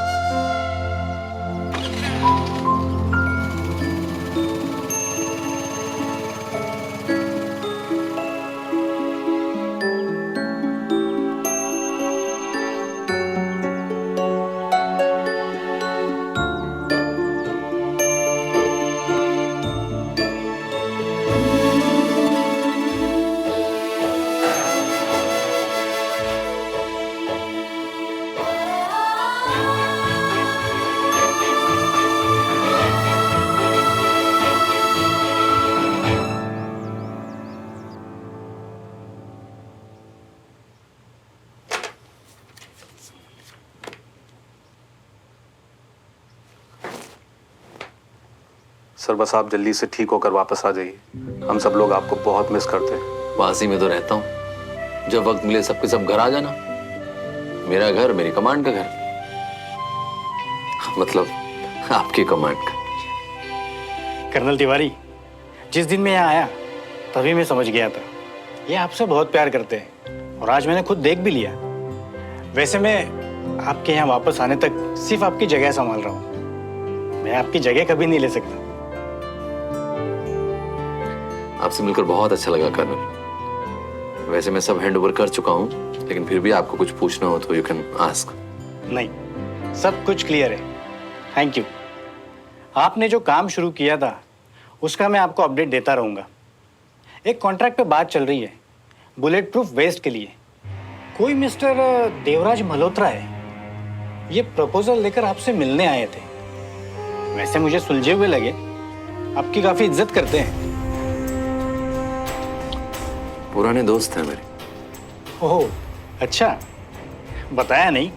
सर बस आप जल्दी से ठीक होकर वापस आ जाइए, हम सब लोग आपको बहुत मिस करते हैं। वासी में तो रहता हूँ, जब वक्त मिले सबके सब घर आ जाना। मेरा घर मेरी कमांड का घर, मतलब आपकी कमांड का। कर्नल तिवारी, जिस दिन मैं यहाँ आया तभी मैं समझ गया था ये आपसे बहुत प्यार करते हैं, और आज मैंने खुद देख भी लिया। वैसे मैं आपके यहाँ वापस आने तक सिर्फ आपकी जगह संभाल रहा हूँ, मैं आपकी जगह कभी नहीं ले सकता। आपसे मिलकर बहुत अच्छा लगा कर्नल। वैसे मैं सब हैंड ओवर कर चुका हूँ, लेकिन फिर भी आपको कुछ पूछना हो तो यू कैन आस्क। नहीं, सब कुछ क्लियर है। Thank you. आपने जो काम शुरू किया था उसका मैं आपको अपडेट देता रहूँगा। एक कॉन्ट्रैक्ट पे बात चल रही है बुलेट प्रूफ वेस्ट के लिए। कोई मिस्टर देवराज मल्होत्रा है, ये प्रपोजल लेकर आपसे मिलने आए थे। वैसे मुझे सुलझे हुए लगे, आपकी काफी इज्जत करते हैं। पुराने दोस्त हैं मेरे। ओह अच्छा, बताया नहीं।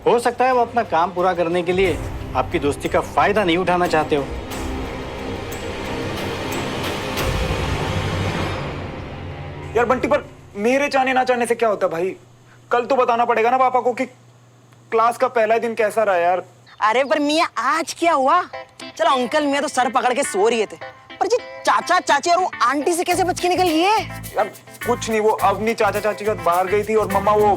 हो सकता है वो अपना काम पूरा करने के लिए आपकी दोस्ती का फायदा नहीं उठाना चाहते हो। यार बंटी, पर मेरे चाहने ना चाहने से क्या होता भाई? कल तो बताना पड़ेगा ना पापा को कि क्लास का पहला दिन कैसा रहा यार। अरे पर मियाँ आज क्या हुआ? चलो अंकल मियाँ तो सर पकड़ के सो रही थे, पर जी चाचा चाची और वो आंटी से कैसे बच के निकल गई है? यार कुछ नहीं, वो अवनी चाचा चाची के साथ बाहर गई थी और मम्मा वो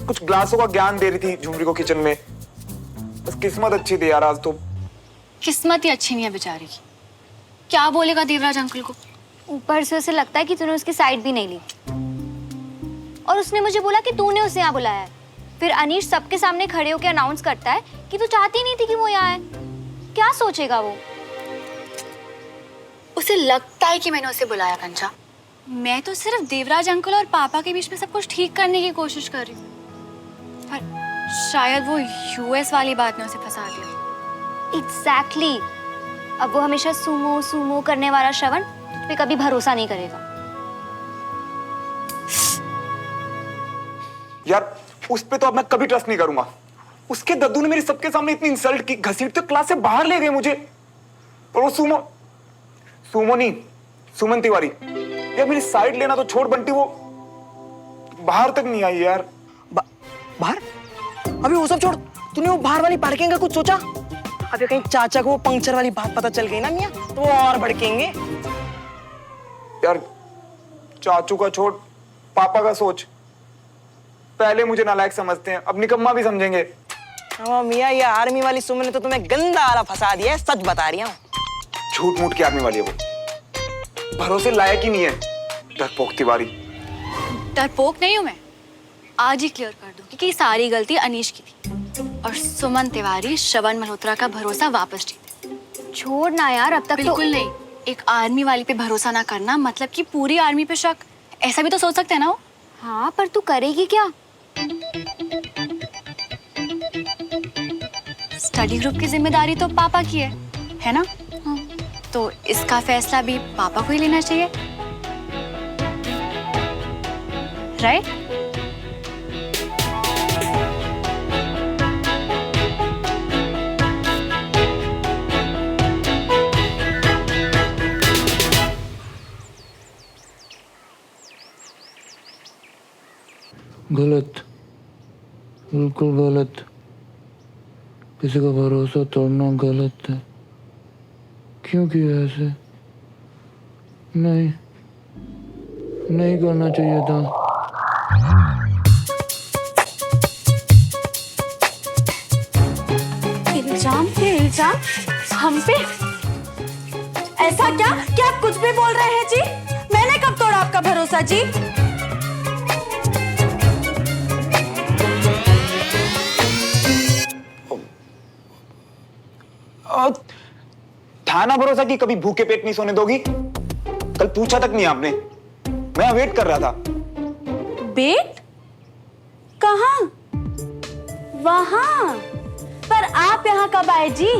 कुछ ग्लासों का ज्ञान दे रही थी झुमरी को किचन में। बस किस्मत अच्छी थी यार आज तो। किस्मत ही अच्छी नहीं है बेचारी की। क्या बोलेगा देवराज अंकल को? ऊपर से उसे लगता है कि तूने उसकी साइड भी नहीं ली, और उसने मुझे बोला कि तूने उसे यहाँ बुलाया है। फिर अनीश सबके सामने खड़े होकर अनाउंस करता है कि तू चाहती नहीं थी कि वो यहाँ आए। क्या सोचेगा वो? उसे लगता है कि मैंने उसे बुलाया कंचा। मैं तो सिर्फ देवराज अंकल और पापा के बीच में सब कुछ ठीक करने की कोशिश कर रही हूँ, पर शायद वो यूएस वाली बात ने उसे फंसा दिया। एग्जैक्टली। अब वो हमेशा सूमो सूमो करने वाला श्रवण तुझ पे कभी भरोसा नहीं करेगा। यार उस पे तो अब मैं कभी ट्रस्ट नहीं करूंगा। उसके दद्दू ने मेरी सबके सामने इतनी इंसल्ट की, घसीट तो क्लास से बाहर ले गए मुझे। और वो सुमो नहीं, सुमन तिवारी, यार मेरी साइड लेना तो छोड़ बंटी, वो बाहर तक नहीं आई यार। बाहर? अभी वो सब छोड़, तूने वो बाहर वाली पार्किंग का कुछ सोचा? अभी कहीं चाचा को वो पंक्चर वाली बात पता चल गई ना मियाँ, तो वो और भड़केंगे। यार चाचू का छोड़, पापा का सोच। पहले मुझे नालायक समझते हैं, अब निकम्मा भी समझेंगे। मियाँ ये आर्मी वाली सुमन ने तो तुम्हें गंदा आला फंसा दिया है, सच बता रही हूँ। झूठ मूठ की आर्मी वाली है वो, भरोसे लायक ही नहीं है। डरपोक तिवारी। डरपोक नहीं हूँ मैं, आज ही क्लियर कर दूंगी कि सारी गलती अनीश की थी और सुमन तिवारी श्रवण मल्होत्रा का भरोसा वापस जीते। छोड़ ना यार, अब तक बिल्कुल नहीं। एक आर्मी वाली पे भरोसा ना करना मतलब कि पूरी आर्मी पे शक, ऐसा भी तो सोच सकते हैं ना वो। हाँ पर तू करेगी क्या? स्टडी ग्रुप की जिम्मेदारी तो पापा की है ना? हाँ। तो इसका फैसला भी पापा को ही लेना चाहिए, राइट? गलत, बिल्कुल गलत। किसी का भरोसा तोड़ना गलत है। क्यों किया ऐसे? नहीं, नहीं करना चाहिए था। इल्जाम पे इल्जाम हम पे? ऐसा क्या क्या आप कुछ भी बोल रहे हैं जी? मैंने कब तोड़ा आपका भरोसा जी? थाना भरोसा की कभी भूखे पेट नहीं सोने दोगी? कल पूछा तक नहीं आपने, मैं वेट कर रहा था। बेट? कहाँ? वहाँ? पर आप यहाँ कब आए जी?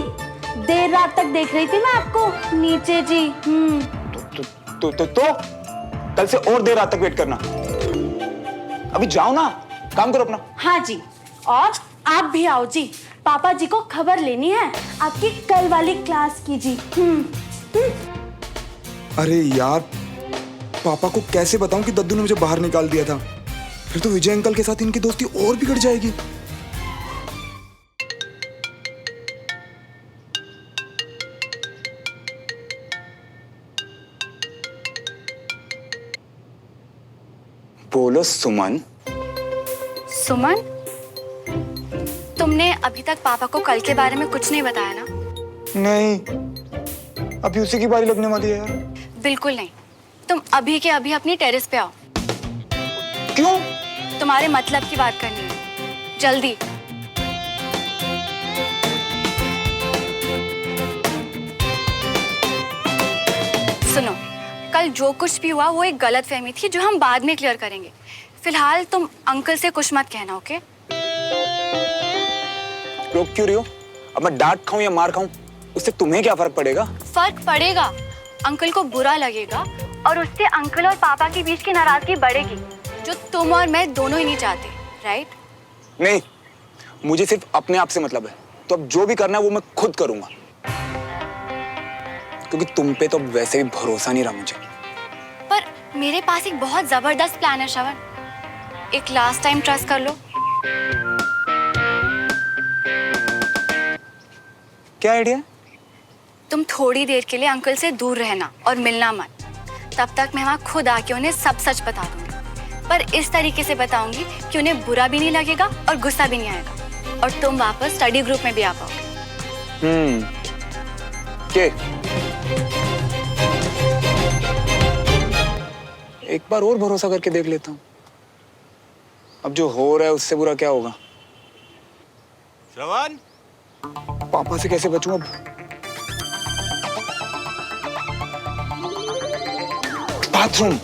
देर रात तक देख रही थी मैं आपको नीचे जी। तो कल से और देर रात तक वेट करना। अभी जाओ ना, काम करो अपना। हाँ जी, और आप भी आओ जी, पापा जी को खबर लेनी है आपकी कल वाली क्लास की जी। अरे यार, पापा को कैसे बताऊं कि दद्दू ने मुझे बाहर निकाल दिया था? फिर तो विजय अंकल के साथ इनकी दोस्ती और बिगड़ जाएगी। बोलो सुमन। सुमन, तुमने अभी तक पापा को कल के बारे में कुछ नहीं बताया ना? नहीं, अभी उसी की बारी लगने वाली है यार। बिल्कुल नहीं। तुम अभी के अभी अपनी टेरेस पे आओ। क्यों? तुम्हारे मतलब की बात करनी है, जल्दी। कल जो कुछ भी हुआ वो एक गलतफहमी थी जो हम बाद में क्लियर करेंगे। फिलहाल तुम अंकल से कुछ मत कहना, ओके? रोक क्यों रही हो? अब मैं डांट खाऊं या मार खाऊं, उससे तुम्हें क्या फर्क पड़ेगा? फर्क पड़ेगा। अंकल को बुरा लगेगा और उससे अंकल और पापा के बीच की नाराजगी बढ़ेगी, जो तुम और मैं दोनों ही नहीं चाहते, राइट? नहीं, मुझे सिर्फ अपने आप से मतलब है, तो अब जो भी करना है वो मैं खुद करूंगा, क्योंकि तुम पे तो वैसे भी भरोसा नहीं रहा मुझे। पर मेरे पास एक बहुत जबरदस्त प्लान है श्रवण, एक लास्ट टाइम ट्रस्ट कर लो। क्या आइडिया? तुम थोड़ी देर के लिए अंकल से दूर रहना और मिलना मत। तब तक मैं वहाँ खुद आके उन्हें सब सच बता दूंगी, पर इस तरीके से बताऊंगी कि उन्हें बुरा भी नहीं लगेगा और गुस्सा भी नहीं आएगा, और तुम वापस स्टडी ग्रुप में भी आ पाओगे। के एक बार और भरोसा करके देख लेता हूँ। अब जो हो रहा है उससे बुरा क्या होगा? श्रवण, पापा से कैसे बचूं अब? बाथरूम।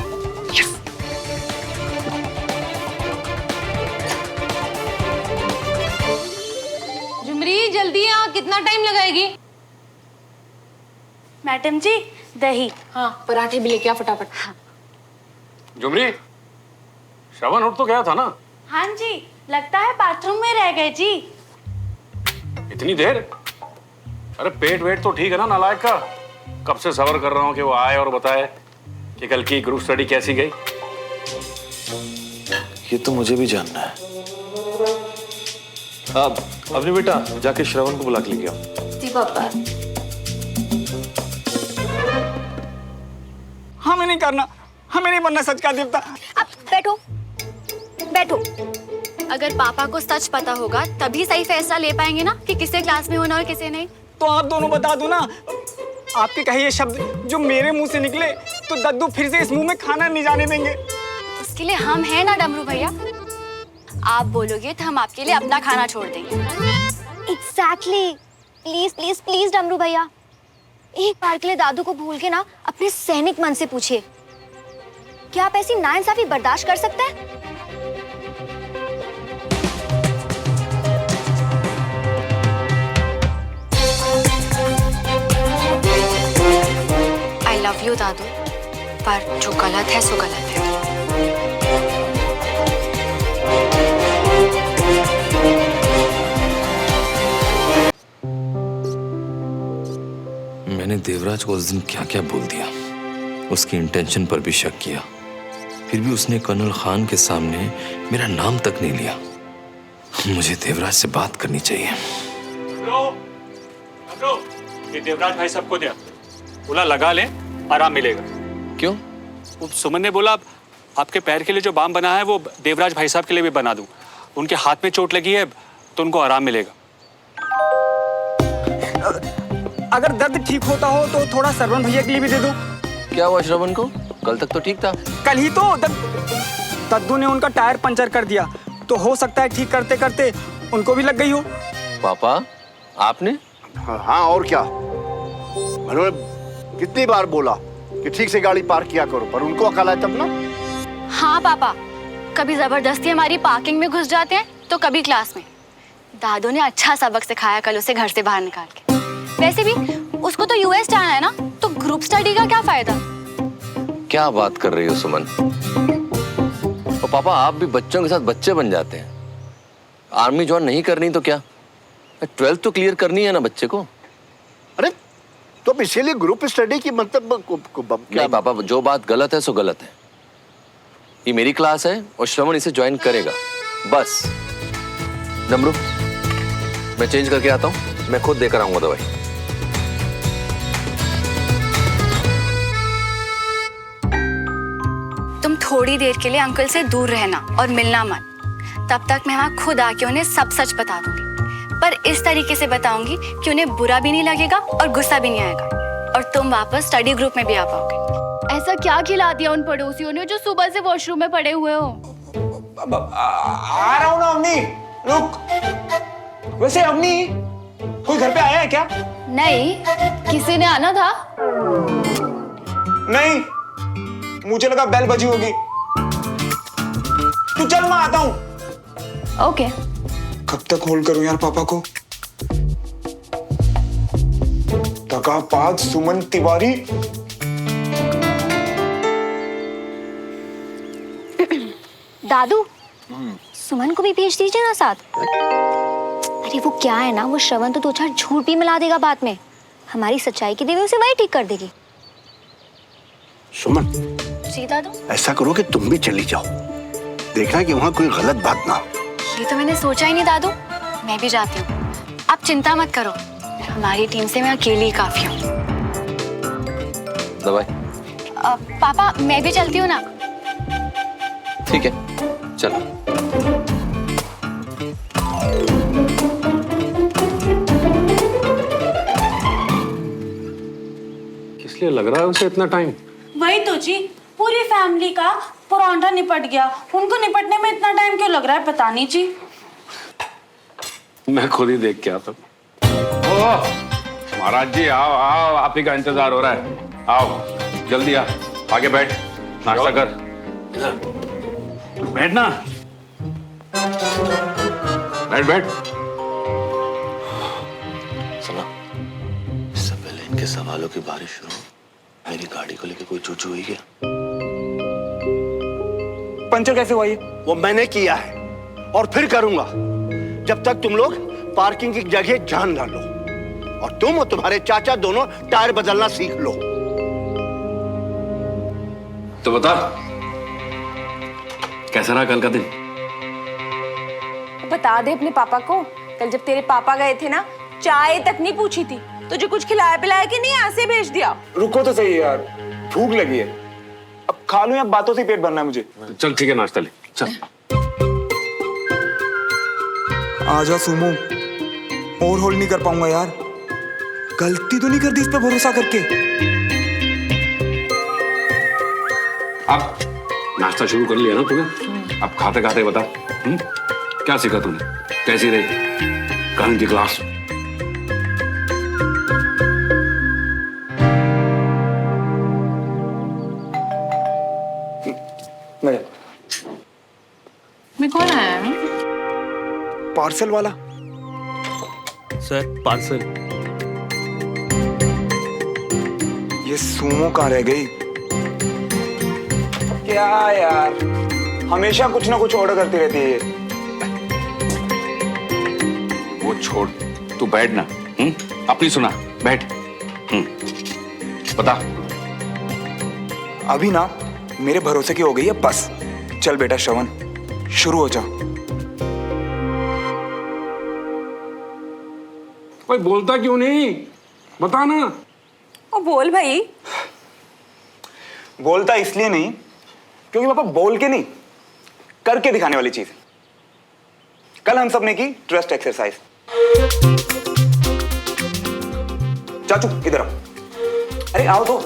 झुमरी जल्दी आ, कितना टाइम लगाएगी? मैडम जी दही। हाँ, पराठे भी लेके आ फटाफट। हाँ। जुमरी, श्रवण उठ तो गया था ना? हाँ जी, लगता है बाथरूम में रह गए जी। इतनी देर? अरे पेट वेट तो ठीक है ना नालायक का? कब से सबर कर रहा हूँ कि वो आए और बताए कि कल की ग्रुप स्टडी कैसी गई। ये तो मुझे भी जानना है। अब अपनी बेटा जाके श्रवण को बुला के लेके आओ। जी पापा। हमें नहीं करना, हमें नहीं बनना सच का देवता। अब बैठो बैठो। अगर पापा को सच पता होगा तभी सही फैसला ले पाएंगे ना कि किसे क्लास में होना और किसे नहीं। तो आप दोनों बता दो ना, आपके कहे ये शब्द जो मेरे मुंह से निकले तो दद्दू फिर से इस मुंह में खाना नहीं जाने देंगे। उसके लिए हम हैं ना डमरू भैया। आप बोलोगे तो हम आपके लिए अपना खाना छोड़ देंगे। एग्जैक्टली। प्लीज प्लीज प्लीज डमरू भैया, एक बार के लिए दादू को भूल के ना अपने सैनिक मन से पूछिए, क्या आप ऐसी नाइंसाफी बर्दाश्त कर सकते हैं? आई लव यू दादू, पर जो गलत है सो गलत है। मैंने देवराज को उस दिन क्या क्या बोल दिया, उसकी इंटेंशन पर भी शक किया, फिर भी उसने कर्नल खान के सामने मेरा नाम तक नहीं लिया। मुझे देवराज से बात करनी चाहिए। ये देवराज भाई सबको दिया, बोला लगा ले, आराम मिलेगा। क्यों? वो सुमन ने बोला आपके पैर के लिए जो बाम बना है वो देवराज भाई साहब के लिए भी बना दूं, उनके हाथ में चोट लगी है तो उनको आराम मिलेगा। अगर दर्द ठीक होता हो तो थोड़ा सरवण भैया के लिए भी दे दो। क्या हुआ श्रवण को? कल तक तो ठीक था। कल ही तो दद्दू ने उनका टायर पंचर कर दिया, तो हो सकता है ठीक करते करते उनको भी लग गई हो। पापा आपने? हाँ और क्या, मैंने कितनी बार बोला कि ठीक से गाड़ी पार्क किया करो, पर उनको अकल है तब ना। हाँ पापा, कभी जबरदस्ती हमारी पार्किंग में घुस जाते हैं तो कभी क्लास में। दादू ने अच्छा सबक सिखाया कल उसे घर से बाहर निकाल के। वैसे भी उसको तो यूएस जाना है ना, तो ग्रुप स्टडी का क्या फायदा? क्या बात कर रही हो सुमन? और पापा आप भी बच्चों के साथ बच्चे बन जाते हैं। आर्मी ज्वाइन नहीं करनी तो क्या, 12th तो क्लियर करनी है ना बच्चे को। अरे तो इसीलिए ग्रुप स्टडी की मतलब नहीं पापा, जो बात गलत है सो गलत है। ये मेरी क्लास है और श्रवण इसे ज्वाइन करेगा, बस। डमरू मैं चेंज करके आता हूँ, मैं खुद देकर आऊंगा दवाई। तुम थोड़ी देर के लिए अंकल से दूर रहना और मिलना मत। तब तक मैं वहाँ खुद आके उन्हें सब सच बता दूंगी, पर इस तरीके से बताऊंगी कि उन्हें बुरा भी नहीं लगेगा और गुस्सा भी नहीं आएगा, और तुम वापस स्टडी ग्रुप में भी आ पाओगे। ऐसा क्या खिला दिया उन पड़ोसियों ने जो सुबह से वॉशरूम में पड़े हुए हो? आ रहा हूँ ना अम्मी, रुक। वैसे अम्मी कोई घर पे आया है क्या? नहीं, किसी ने आना था। नहीं, मुझे लगा बेल बजी होगी। तू चल, मैं आता हूँ। ओके। कब तक होल्ड करूं यार पापा को? दगाबाज सुमन तिवारी। दादू, सुमन को भी भेज दीजिए ना साथ। अरे वो क्या है ना, वो श्रवण तो 2-4 झूठ भी मिला देगा बाद में। हमारी सच्चाई की देवी उसे वही ठीक कर देगी। सुमन, जी दादू। ऐसा करो कि तुम भी चली जाओ, देखना कि वहां कोई गलत बात ना हो। ये तो मैंने सोचा ही नहीं दादू, मैं भी जाती हूँ। आप चिंता मत करो, हमारी टीम से मैं अकेली ही काफी हूँ। दवाई। पापा मैं भी चलती हूँ ना। ठीक है, चलो। किस लिए लग रहा है उसे इतना टाइम? वही तो जी, पूरी फैमिली का परांठा निपट गया, उनको निपटने में इतना टाइम क्यों लग रहा है पता नहीं जी। मैं खुद ही देख के आता हूँ। महाराज जी आओ आओ, आप ही का इंतजार हो रहा है। आओ जल्दी आ, आगे बैठ, नाश्ता कर। बैठना, बैठ बैठ। सुना, इससे पहले इनके सवालों की बारिश शुरू हो, मेरी गाड़ी को लेके कोई चूचू हुई क्या? पंचर कैसे हुआ ये? वो मैंने किया है और फिर करूंगा, जब तक तुम लोग पार्किंग की जगह जान ना लो और तुम और तुम्हारे चाचा दोनों टायर बदलना सीख लो। तो बता, कैसा रहा कल का दिन? बता दे अपने पापा को, कल जब तेरे पापा गए थे ना, चाय तक नहीं पूछी थी, तुझे कुछ खिलाया पिलाया कि नहीं, ऐसे भेज दिया। रुको तो सही यार, भूख लगी है, अब खा लूं या बातों से पेट भरना है मुझे? चल ठीक है, नाश्ता ले चल। आजा सुमो, और होल्ड नहीं कर पाऊंगा यार। गलती तो नहीं कर दी इस पे भरोसा करके? अब नाश्ता शुरू कर लिया ना तूने, अब खाते खाते बता क्या सीखा तूने, कैसी रही कल की क्लास? मैं कौन आया है? पार्सल वाला। Sir parcel. ये सुमो कहाँ रह गई? क्या यार, हमेशा कुछ ना कुछ ऑर्डर करती रहती है ये। वो छोड़, तू बैठ ना, अपनी सुना, बैठ। बता। अभी ना मेरे भरोसे की हो गई है बस। चल बेटा श्रवण, शुरू हो जा। भाई बोलता क्यों नहीं, बता ना। ओ बोल भाई। बोलता इसलिए नहीं क्योंकि पापा बोल के नहीं, करके दिखाने वाली चीज है। कल हम सब ने की ट्रस्ट एक्सरसाइज। चाचू इधर आओ। अरे आओ तो।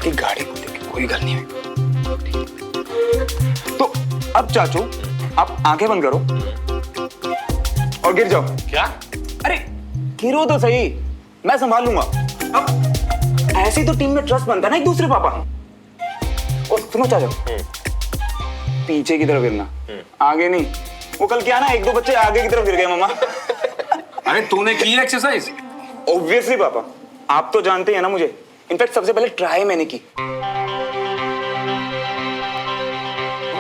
कि गाड़ी को देख कोई गल नहीं है। तो अब चाचू आप आंखें बंद करो और गिर जाओ। क्या? अरे गिरो तो सही, मैं संभाल लूंगा। अब ऐसी तो टीम में ट्रस्ट बनता है ना एक दूसरे पापा। और सुनो चाचा, पीछे की तरफ गिरना, आगे नहीं। वो कल क्या ना, 1-2 बच्चे आगे की तरफ गिर गए मामा। अरे तूने की एक्सरसाइज? ऑब्वियसली पापा, आप तो जानते हैं ना मुझे। इनफैक्ट सबसे पहले ट्राई मैंने की।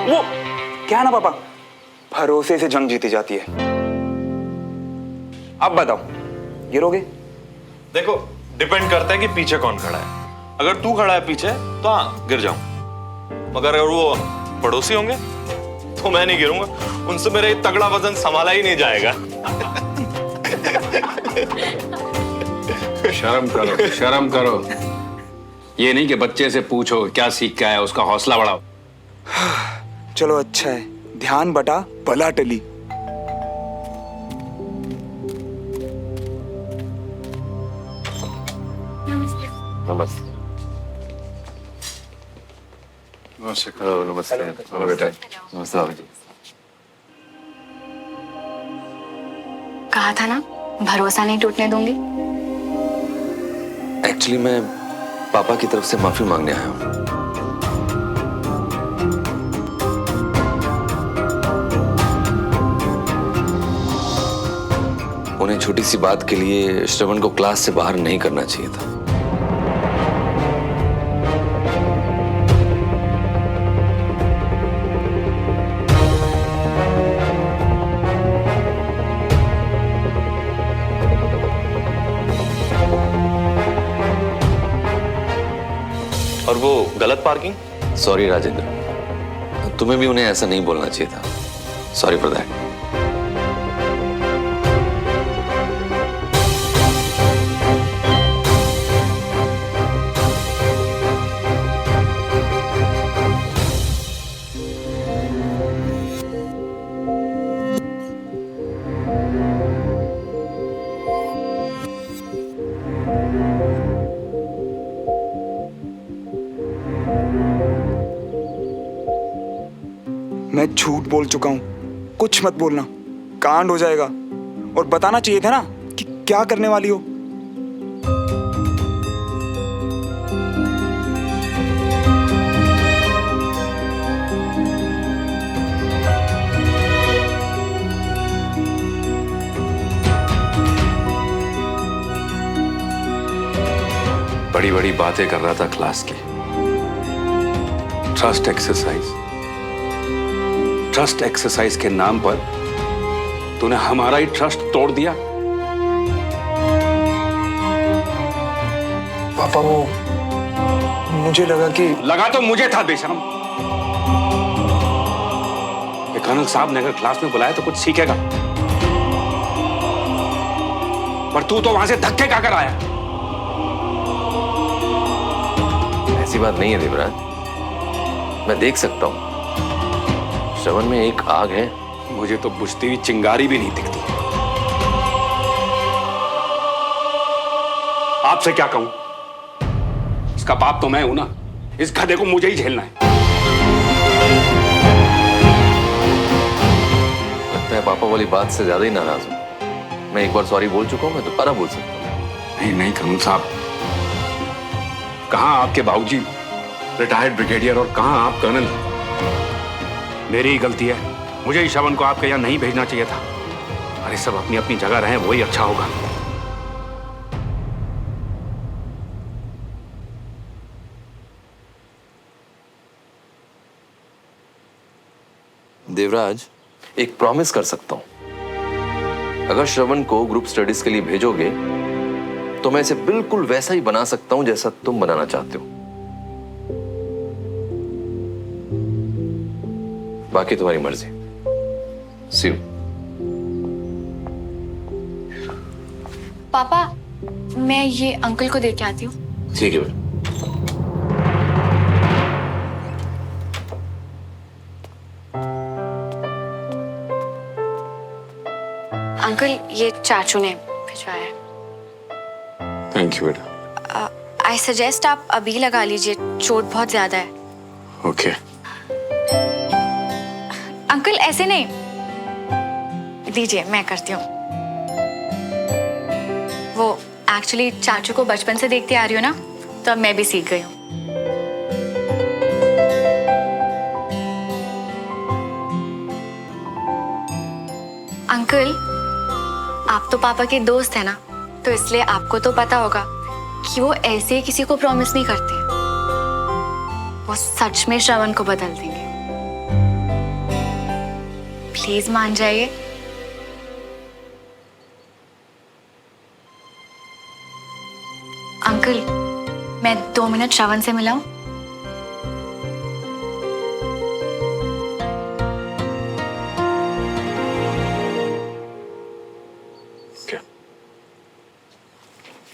वो क्या ना पापा, भरोसे से जंग जीती जाती है। अब बताओ, गिरोगे? देखो, डिपेंड करता है कि पीछे कौन खड़ा है। अगर तू खड़ा है पीछे तो हाँ गिर जाऊं, मगर अगर वो पड़ोसी होंगे तो मैं नहीं गिरूंगा। उनसे मेरा ये तगड़ा वजन संभाला ही नहीं जाएगा। शर्म करो, शर्म करो। ये नहीं कि बच्चे से पूछो क्या सीख के आया, उसका हौसला बढ़ाओ। चलो अच्छा है, ध्यान बटा बला टली। नमस्ते। नमस्ते। नमस्ते। हेलो बेटा। नमस्ते बाबू जी। कहा था ना, भरोसा नहीं टूटने दूंगी। एक्चुअली मैं पापा की तरफ से माफी मांगने आया हूँ। उन्हें छोटी सी बात के लिए श्रवण को क्लास से बाहर नहीं करना चाहिए था। और वो गलत पार्किंग? सॉरी राजेंद्र, तुम्हें भी उन्हें ऐसा नहीं बोलना चाहिए था। Sorry for that. मैं झूठ बोल चुका हूं, कुछ मत बोलना, कांड हो जाएगा। और बताना चाहिए था ना कि क्या करने वाली हो। बड़ी बड़ी बातें कर रहा था क्लास की। ट्रस्ट एक्सरसाइज, ट्रस्ट एक्सरसाइज के नाम पर तूने हमारा ही ट्रस्ट तोड़ दिया। पापा वो मुझे लगा तो मुझे था बेशरम। ये कर्नल साहब ने अगर क्लास में बुलाया तो कुछ सीखेगा, पर तू तो वहां से धक्के खाकर आया। ऐसी बात नहीं है देवराज, मैं देख सकता हूं श्रवण में एक आग है। मुझे तो बुझती हुई चिंगारी भी नहीं दिखती। आपसे क्या कहूं, इसका बाप तो मैं हूं ना, इस गधे को मुझे ही झेलना है। लगता है पापा वाली बात से ज्यादा ही नाराज हूं। मैं एक बार सॉरी बोल चुका हूं, मैं दोबारा बोल सकता हूं। नहीं नहीं कर्नल साहब, कहां आपके बाबूजी रिटायर्ड ब्रिगेडियर और कहां आप कर्नल। मेरी ही गलती है, मुझे ही श्रवण को आपके यहां नहीं भेजना चाहिए था। अरे सब अपनी अपनी जगह रहें, वही अच्छा होगा। देवराज, एक प्रॉमिस कर सकता हूं। अगर श्रवण को ग्रुप स्टडीज के लिए भेजोगे तो मैं इसे बिल्कुल वैसा ही बना सकता हूं जैसा तुम बनाना चाहते हो। बाकी तुम्हारी मर्जी। See you। पापा, मैं ये अंकल को दे के आती हूँ। ठीक है बेटा। अंकल, ये चाचू ने भिजवाया है। थैंक यू बेटा। आई सजेस्ट आप अभी लगा लीजिए, चोट बहुत ज्यादा है। ओके। अंकल ऐसे नहीं, दीजिए मैं करती हूँ। वो एक्चुअली चाचू को बचपन से देखते आ रही हो ना, तो अब मैं भी सीख गई हूँ। अंकल, आप तो पापा के दोस्त हैं ना, तो इसलिए आपको तो पता होगा कि वो ऐसे ही किसी को प्रॉमिस नहीं करते। वो सच में श्रवण को बदल देंगे। प्लीज मान जाइए। अंकल, मैं 2 मिनट श्रवण से मिलाऊं?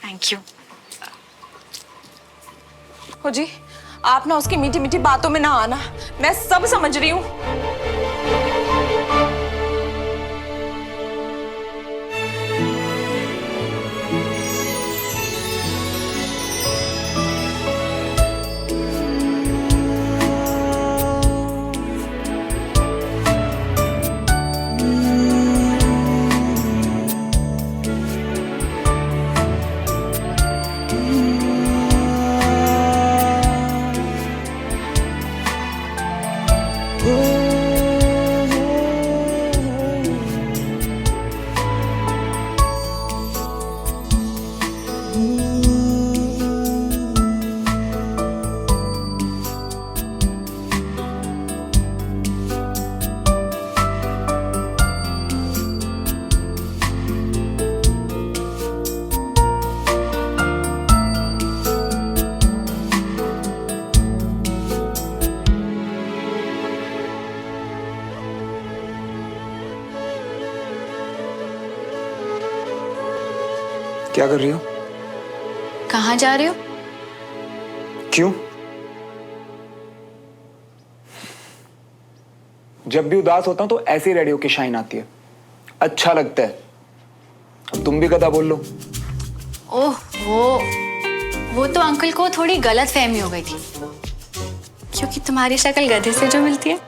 Thank you. हो जी, आप ना उसकी मीठी मीठी बातों में ना आना, मैं सब समझ रही हूँ। क्या कर रही हो? कहाँ जा रहे हो? क्यों? जब भी उदास होता हूं तो ऐसे ही रेडियो की शाइन आती है, अच्छा लगता है। अब तुम भी कथा बोल लो। ओह वो तो अंकल को थोड़ी गलत फहमी हो गई थी, क्योंकि तुम्हारी शक्ल गधे से जो मिलती है।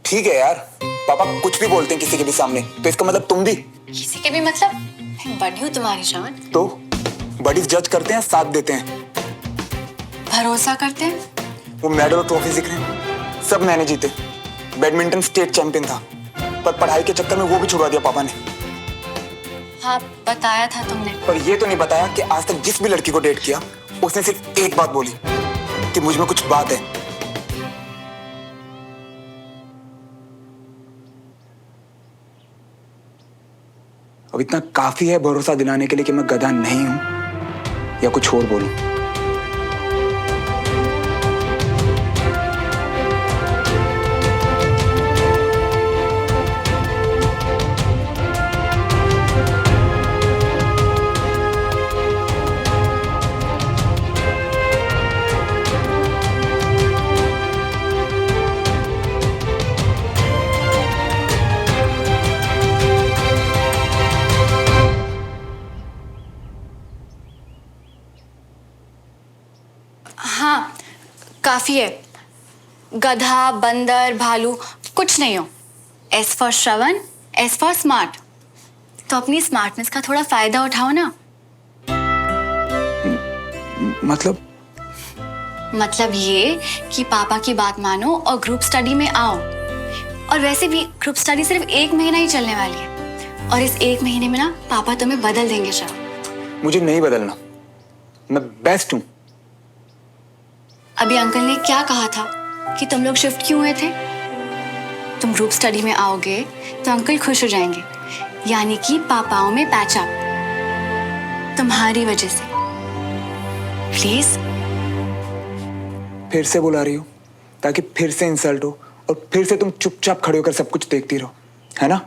ठीक है यार, पापा कुछ भी बोलते हैं किसी के भी सामने, तो इसका मतलब तुम भी? किसी के भी मतलब? मैं बड़ी हूँ तुम्हारी जान। तो बडीज जज करते हैं, साथ देते हैं, भरोसा करते हैं। वो मेडल और ट्रॉफी दिख रहे हैं, सब मैंने जीते। बैडमिंटन स्टेट चैंपियन था, पर पढ़ाई के चक्कर में वो भी छुड़वा दिया पापा ने। हाँ, बताया था तुमने। पर ये तो नहीं बताया कि आज तक जिस भी लड़की को डेट किया उसने सिर्फ एक बात बोली कि मुझ में कुछ बात है। अब इतना काफी है भरोसा दिलाने के लिए कि मैं गधा नहीं हूं या कुछ और बोलूं। हाँ, काफी है। गधा, बंदर, भालू कुछ नहीं हो। S for Shravan, S for smart. तो अपनी स्मार्टनेस का थोड़ा फायदा उठाओ ना। मतलब ये कि पापा की बात मानो और ग्रुप स्टडी में आओ। और वैसे भी ग्रुप स्टडी सिर्फ 1 महीना ही चलने वाली है, और इस 1 महीने में ना पापा तुम्हें बदल देंगे। श्रवण, मुझे नहीं बदलना, मैं बेस्ट हूं। अभी अंकल ने क्या कहा था कि तुम लोग शिफ्ट क्यों हुए थे? तुम ग्रुप स्टडी में आओगे तो अंकल खुश हो जाएंगे, यानी कि पापाओं में पैचअप तुम्हारी वजह से। प्लीज। फिर से बुला रही हो ताकि फिर से इंसल्ट हो और फिर से तुम चुपचाप खड़े होकर सब कुछ देखती रहो, है ना?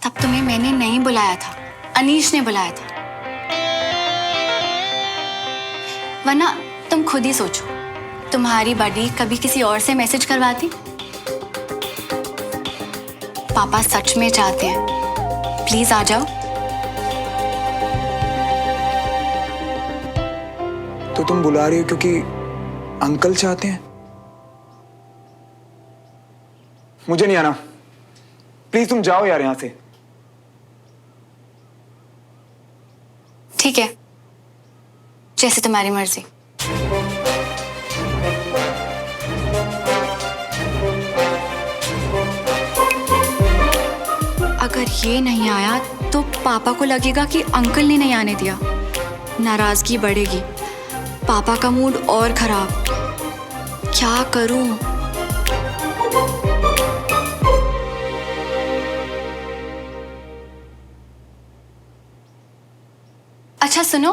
तब तुम्हें मैंने नहीं बुलाया था, अनीश ने बुलाया था। वरना तुम खुद ही सोचो, तुम्हारी बडी कभी किसी और से मैसेज करवाती? पापा सच में चाहते हैं, प्लीज आ जाओ। तो तुम बुला रही हो क्योंकि अंकल चाहते हैं? मुझे नहीं आना, प्लीज तुम जाओ यार यहां से। ठीक है, जैसे तुम्हारी मर्जी। अगर ये नहीं आया तो पापा को लगेगा कि अंकल ने नहीं आने दिया, नाराजगी बढ़ेगी, पापा का मूड और खराब। क्या करूं? अच्छा सुनो,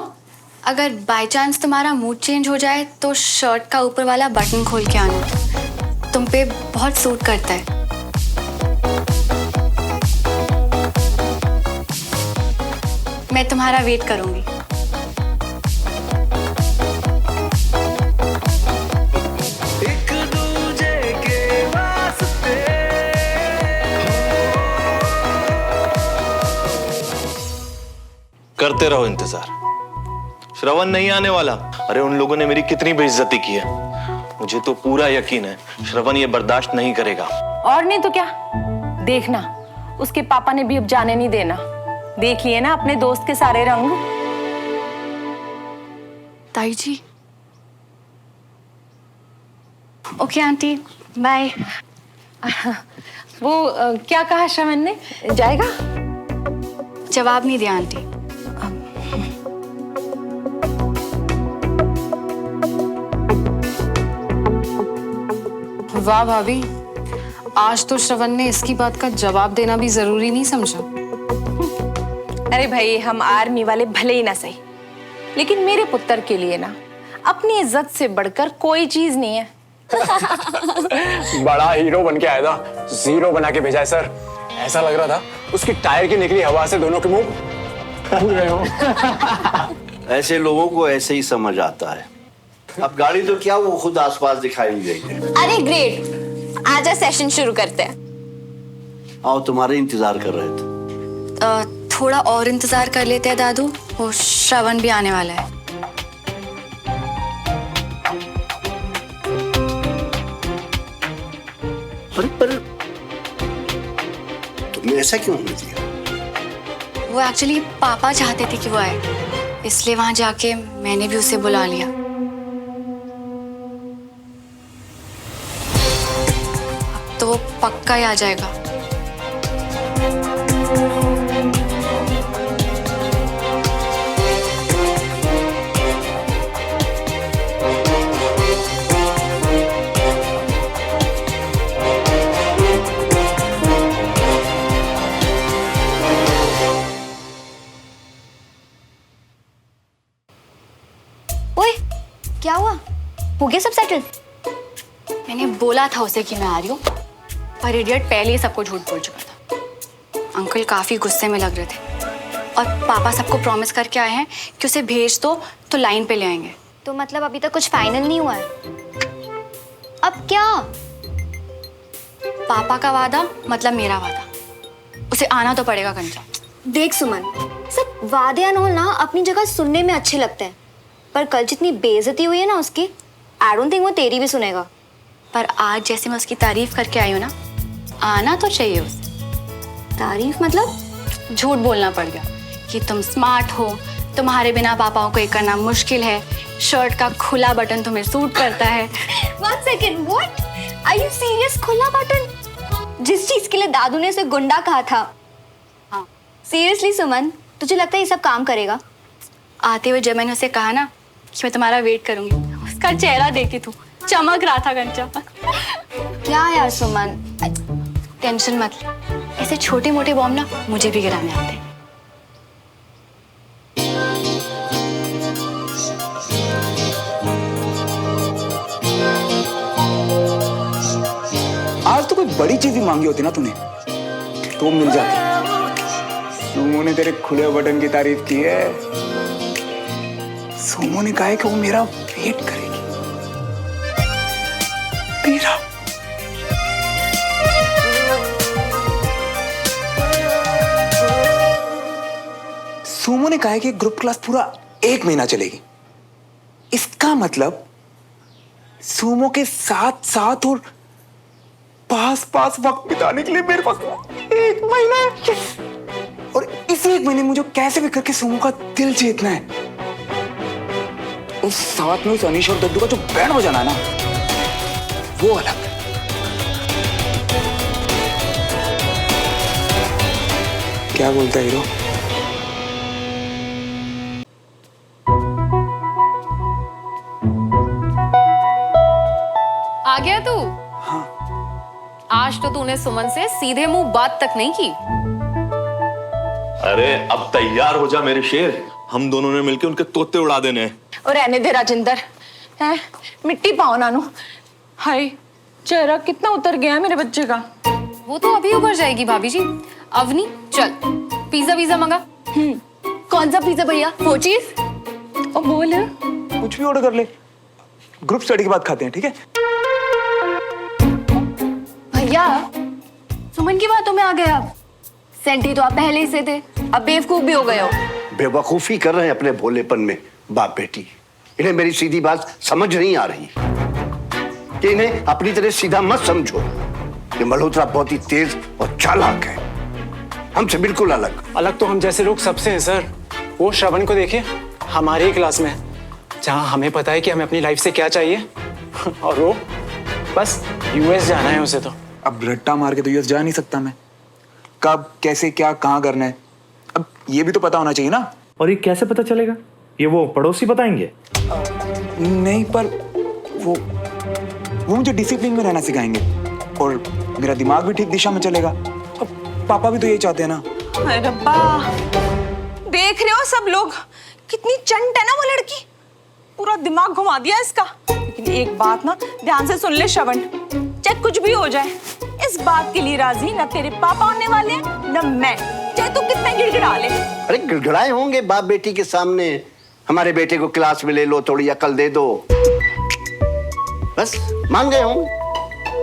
अगर बाय चांस तुम्हारा मूड चेंज हो जाए तो शर्ट का ऊपर वाला बटन खोल के आना, तुम पे बहुत सूट करता है। मैं तुम्हारा वेट करूंगी। एक दूजे के वास्ते करते रहो इंतजार। श्रवण नहीं आने वाला। अरे उन लोगों ने मेरी कितनी बेइज्जती की है, मुझे तो पूरा यकीन है श्रवण ये बर्दाश्त नहीं करेगा। और नहीं तो क्या, देखना उसके पापा ने भी अब जाने नहीं देना। देख लिए ना अपने दोस्त के सारे रंग। ताई जी। Okay aunty, bye. वो क्या कहा श्रवण ने, जाएगा? जवाब नहीं दिया आंटी। वाह भाभी, आज तो श्रवण ने इसकी बात का जवाब देना भी जरूरी नहीं समझा। अरे भाई, हम आर्मी वाले भले ही ना सही, लेकिन मेरे पुत्र के लिए ना अपनी इज्जत से बढ़कर कोई चीज नहीं है। बड़ा हीरो बन के आया था, जीरो बना के भेजा है सर। ऐसा लग रहा था उसकी टायर की निकली हवा से दोनों के मुंह फूल गए हो। ऐसे लोगों को ऐसे ही समझ आता है। अब गाड़ी तो क्या, वो खुद आसपास दिखाई नहीं देगी। अरे ग्रेट, आजा सेशन शुरू करते हैं। आओ, तुम्हारे इंतजार कर रहे थे। थोड़ा और इंतजार कर लेते हैं दादू, वो श्रवण भी आने वाला है। पर तुमने ऐसा क्यों होने दिया? वो एक्चुअली पापा चाहते थे कि वो आए, इसलिए वहां जाके मैंने भी उसे बुला लिया। अब तो वो पक्का ही आ जाएगा। क्या हुआ? हो गया सब सेटल? मैंने बोला था उसे कि मैं आ रही हूँ, पर इडियट पहले ही सबको झूठ बोल चुका था। अंकल काफी गुस्से में लग रहे थे और पापा सबको प्रॉमिस करके आए हैं कि उसे भेज दो तो लाइन पे ले आएंगे। तो मतलब अभी तक कुछ फाइनल नहीं हुआ है? अब क्या? पापा का वादा मतलब मेरा वादा, उसे आना तो पड़ेगा कंचा। देख सुमन, सब वादे अनहोल ना अपनी जगह सुनने में अच्छे लगते हैं, पर कल जितनी बेइज्जती हुई है ना उसकी, आई डोंट थिंक वो तेरी भी सुनेगा। पर आज जैसे मैं उसकी तारीफ करके आई हूँ ना, आना तो चाहिए उसे। तारीफ मतलब? झूठ बोलना पड़ गया कि तुम स्मार्ट हो, तुम्हारे बिना पापाओं को एक करना मुश्किल है, शर्ट का खुला बटन तुम्हें सूट करता है। One second, what? Are you serious? खुला बटन? जिस चीज के लिए दादू ने उसे गुंडा कहा था। हाँ, सीरियसली सुमन, तुझे लगता है ये सब काम करेगा? आते हुए जब मैंने उसे कहा ना कि मैं तुम्हारा वेट करूंगी, उसका चेहरा देखी तू, चमक रहा था कंचा। क्या यार सुमन, टेंशन मत ले, ऐसे छोटे मोटे बॉम्ब ना मुझे भी गिराने आते हैं। आज तो कोई बड़ी चीज ही मांगी होती ना तूने तो मिल जाती। सुमो ने तेरे खुले बटन की तारीफ की है। सुमो ने कहा है कि वो मेरा वेट करेगी। मेरा सुमो ने कहा है कि ग्रुप क्लास पूरा 1 महीना चलेगी। इसका मतलब सुमो के साथ साथ और पास पास वक्त बिताने के लिए मेरे पास 1 महीना है। और इसी 1 महीने मुझे कैसे भी करके सुमो का दिल जीतना है। उस साथ में उस अनीश और दद्दू का जो बैंड बजाना है ना, वो अलग। क्या बोलता है हीरो? आ गया तू? हाँ। आज तो तूने सुमन से सीधे मुंह बात तक नहीं की। अरे अब तैयार हो जा मेरे शेर, हम दोनों ने मिलकर उनके तोते उड़ा देने हैं। और रहने दे राजिंदर, है मिट्टी पाओ नानू। हाय, चेहरा कितना उतर गया है मेरे बच्चे का। वो तो अभी उभर जाएगी भाभी जी। अवनी चल पिज्जा वीजा मंगा। कौन सा पिज्जा भैया? वो चीज? ओ बोल। कुछ भी ऑर्डर कर ले, ग्रुप स्टडी के बाद खाते हैं, ठीक है? भैया सुमन की बातों में आ गए आप। सेंटी तो आप पहले ही से थे, अब बेवकूफ भी हो गए हो। बेवकूफी कर रहे हैं अपने भोलेपन में बाप बेटी। इन्हें मेरी सीधी बात समझ नहीं आ रही कि इन्हें अपनी तरह सीधा मत समझो। ये मल्होत्रा बहुत ही तेज और चालाक है, हमसे बिल्कुल अलग। अलग तो हम जैसे लोग सबसे हैं सर। वो श्रवण को देखिए, हमारी ही क्लास में है, जहाँ हमें पता है कि हमें अपनी लाइफ से क्या चाहिए और वो बस यूएस जाना है उसे। तो अब रट्टा मार के तो यूएस जा नहीं सकता मैं। कब, कैसे, क्या, कहाँ करना है, अब ये भी तो पता होना चाहिए ना। और ये कैसे पता चलेगा? ये वो पड़ोसी बताएंगे? नहीं, पर वो मुझे डिसिप्लिन में रहना सिखाएंगे और मेरा दिमाग भी ठीक दिशा में चलेगा। अब पापा भी तो यही चाहते हैं ना। अरे रब्बा, देख रहे हो सब लोग कितनी चंट है ना वो लड़की, पूरा दिमाग घुमा दिया इसका। लेकिन एक बात ना ध्यान से सुन ले श्रवण, चाहे कुछ भी हो जाए, इस बात के लिए राजी न तेरे पापा होने वाले हैं न मैं, चाहे तू कितना गिड़गिड़ा ले। अरे गिड़गिड़ाए होंगे बाप बेटी के सामने, हमारे बेटे को क्लास में ले लो, थोड़ी अकल दे दो, बस मान गए होंगे।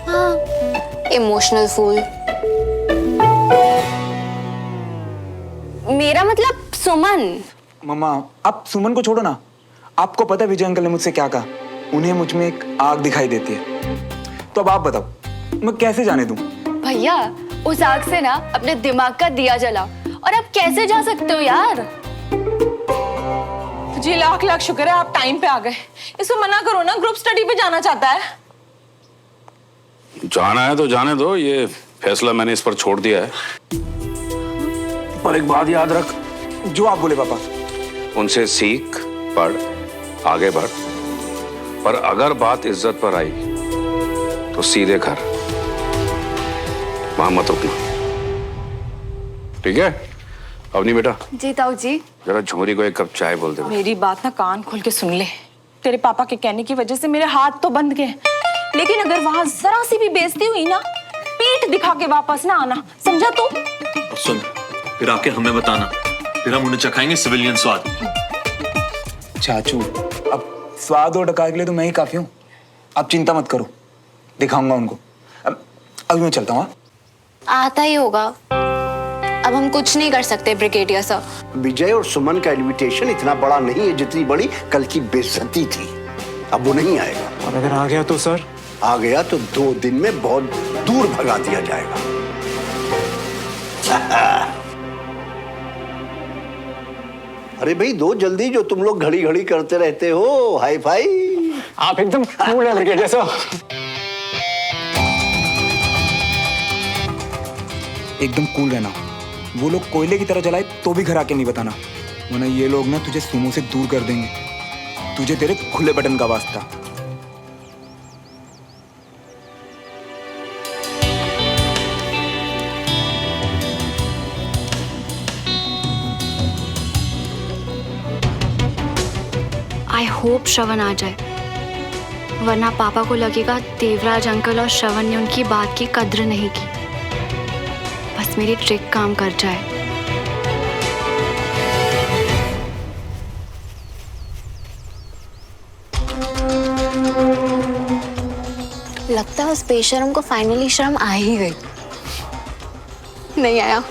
हाँ, इमोशनल फूल। मेरा मतलब सुमन। मम्मा आप सुमन को छोड़ो ना। आपको पता है विजय अंकल ने मुझसे क्या कहा? उन्हें मुझ में एक आग दिखाई देती है। तो अब आप बताओ मैं कैसे जाने दूं? भैया उस आग से ना अपने दिमाग का दिया जलाओ, और आप कैसे जा सकते हो यार? जी लाख लाख शुक्र है आप टाइम पे आ गए। इसको मना करो ना, ग्रुप स्टडी पे जाना चाहता है। जाना है तो जाने दो, ये फैसला मैंने इस पर छोड़ दिया है। पर एक बात याद रख, जो आप बोले पापा। उनसे सीख, पढ़, आगे बढ़, पर अगर बात इज्जत पर आई तो सीधे घर, वहां मत रुकना, ठीक है? अवनी बेटा जी ताऊ जी। जरा झुमरी को एक कप चाय बोल दे। मेरी बात ना कान खोल के सुन ले। तेरे पापा के कहने की वजह से मेरे हाथ तो बंद गए, लेकिन अगर वहां जरा सी भी बेइज्जती हुई ना, पीठ दिखा के वापस ना आना, समझा तू? सुन, फिर आके हमें बताना, फिर हम उन्हें चखाएंगे सिविलियन स्वाद। चाचू अब स्वाद और डकार के लिए तो मैं ही काफी हूँ। आप चिंता मत करो, दिखाऊंगा उनको। अभी मैं चलता हूँ। आता ही होगा, अब हम कुछ नहीं कर सकते ब्रिगेडियर साहब। विजय और सुमन का इनविटेशन इतना बड़ा नहीं है जितनी बड़ी कल की बेइज्जती थी। अब वो नहीं आएगा। और अगर आ गया तो सर? आ गया तो 2 दिन में बहुत दूर भगा दिया जाएगा। अरे भाई दो जल्दी, जो तुम लोग घड़ी घड़ी करते रहते हो। Hi fi. आप एकदम कूल है ब्रिगेडियर साहब। एकदम कूल रहना। वो लोग कोयले की तरह जलाए तो भी घर आके नहीं बताना, वरना ये लोग ना तुझे सुमो से दूर कर देंगे। तुझे तेरे खुले बटन का वास्ता। आई होप श्रवण आ जाए, वरना पापा को लगेगा देवराज अंकल और श्रवण ने उनकी बात की कद्र नहीं की। बस मेरी ट्रिक काम कर जाए। लगता है उस बेशरम को फाइनली शर्म आ ही गई। नहीं आया।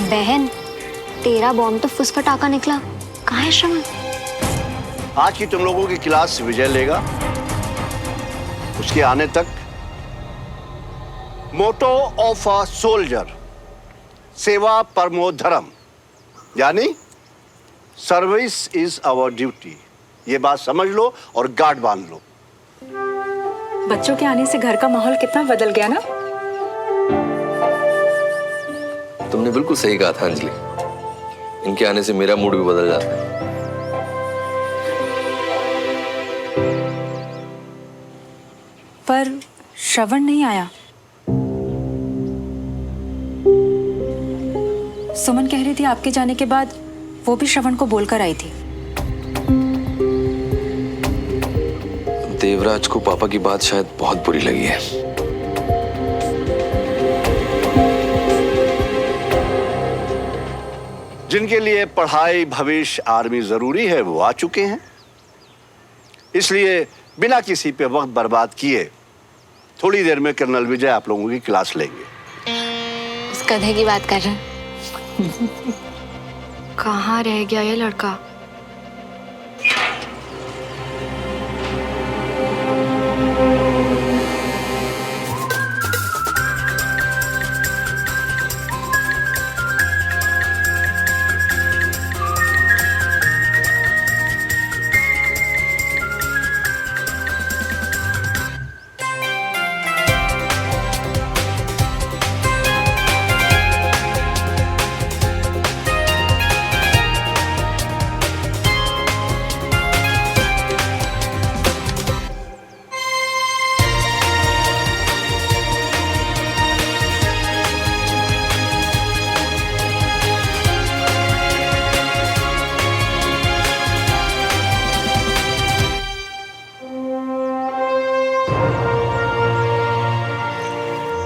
बहन तेरा बॉम्ब तो फुसफटाका निकला, कहाँ है श्रवण? आज की तुम लोगों की क्लास विजय लेगा। उसके आने तक मोटो ऑफ अ सोल्जर, सेवा परमो धर्म, यानी सर्विस इज आवर ड्यूटी। ये बात समझ लो और गार्ड बांध लो। बच्चों के आने से घर का माहौल कितना बदल गया ना। तुमने बिल्कुल सही कहा था अंजलि, इनके आने से मेरा मूड भी बदल जाता है। पर श्रवण नहीं आया। सुमन कह रही थी आपके जाने के बाद वो भी श्रवण को बोलकर आई थी। देवराज को पापा की बात शायद बहुत बुरी लगी है। जिनके लिए पढ़ाई, भविष्य, आर्मी जरूरी है वो आ चुके हैं। इसलिए बिना किसी पे वक्त बर्बाद किए थोड़ी देर में कर्नल विजय आप लोगों की क्लास लेंगे। उस गधे की बात कर रहे हैं। कहाँ रह गया ये लड़का?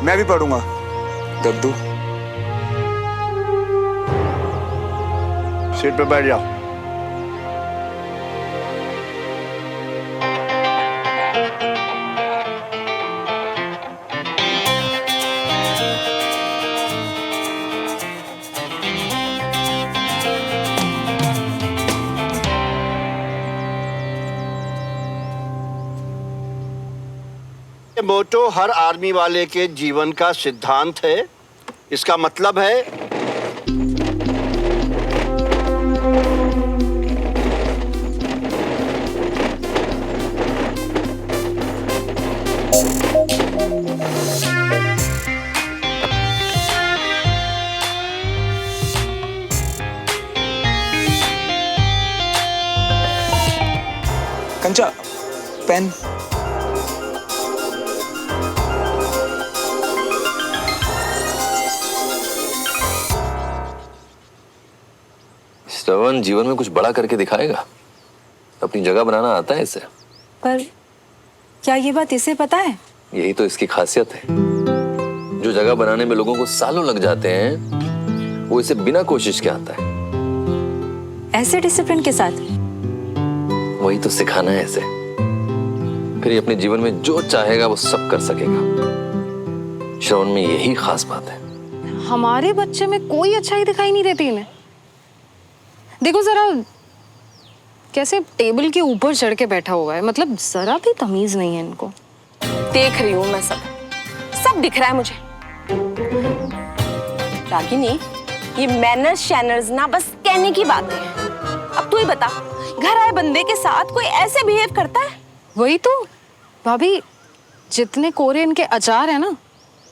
मैं भी पढ़ूंगा दद्दू। सीट पे बैठ जाओ। ये मोटो हर आर्मी वाले के जीवन का सिद्धांत है। इसका मतलब है कंचा, पेन। श्रवण जीवन में कुछ बड़ा करके दिखाएगा। अपनी जगह बनाना आता है इसे। पर क्या ये बात इसे पता है? यही तो इसकी खासियत है। जो जगह बनाने में लोगों को सालों लग जाते हैं, वो इसे बिना कोशिश के आता है। ऐसे डिसिप्लिन के साथ? वही तो सिखाना है इसे। फिर ये अपने जीवन में जो चाहेगा वो सब कर सकेगा। श्रवण में यही खास बात है। हमारे बच्चे में कोई अच्छाई दिखाई नहीं देती इन्हें। देखो जरा कैसे टेबल के ऊपर चढ़ के बैठा हुआ है, मतलब जरा भी तमीज नहीं है इनको। देख रही हूँ मैं, सब दिख रहा है मुझे। रागिनी, ये मैनर्स शैनर्स ना बस कहने की बात है। अब तू ही बता, घर आए बंदे के साथ कोई ऐसे बिहेव करता है? वही तो भाभी, जितने कोरे इनके अचार है ना,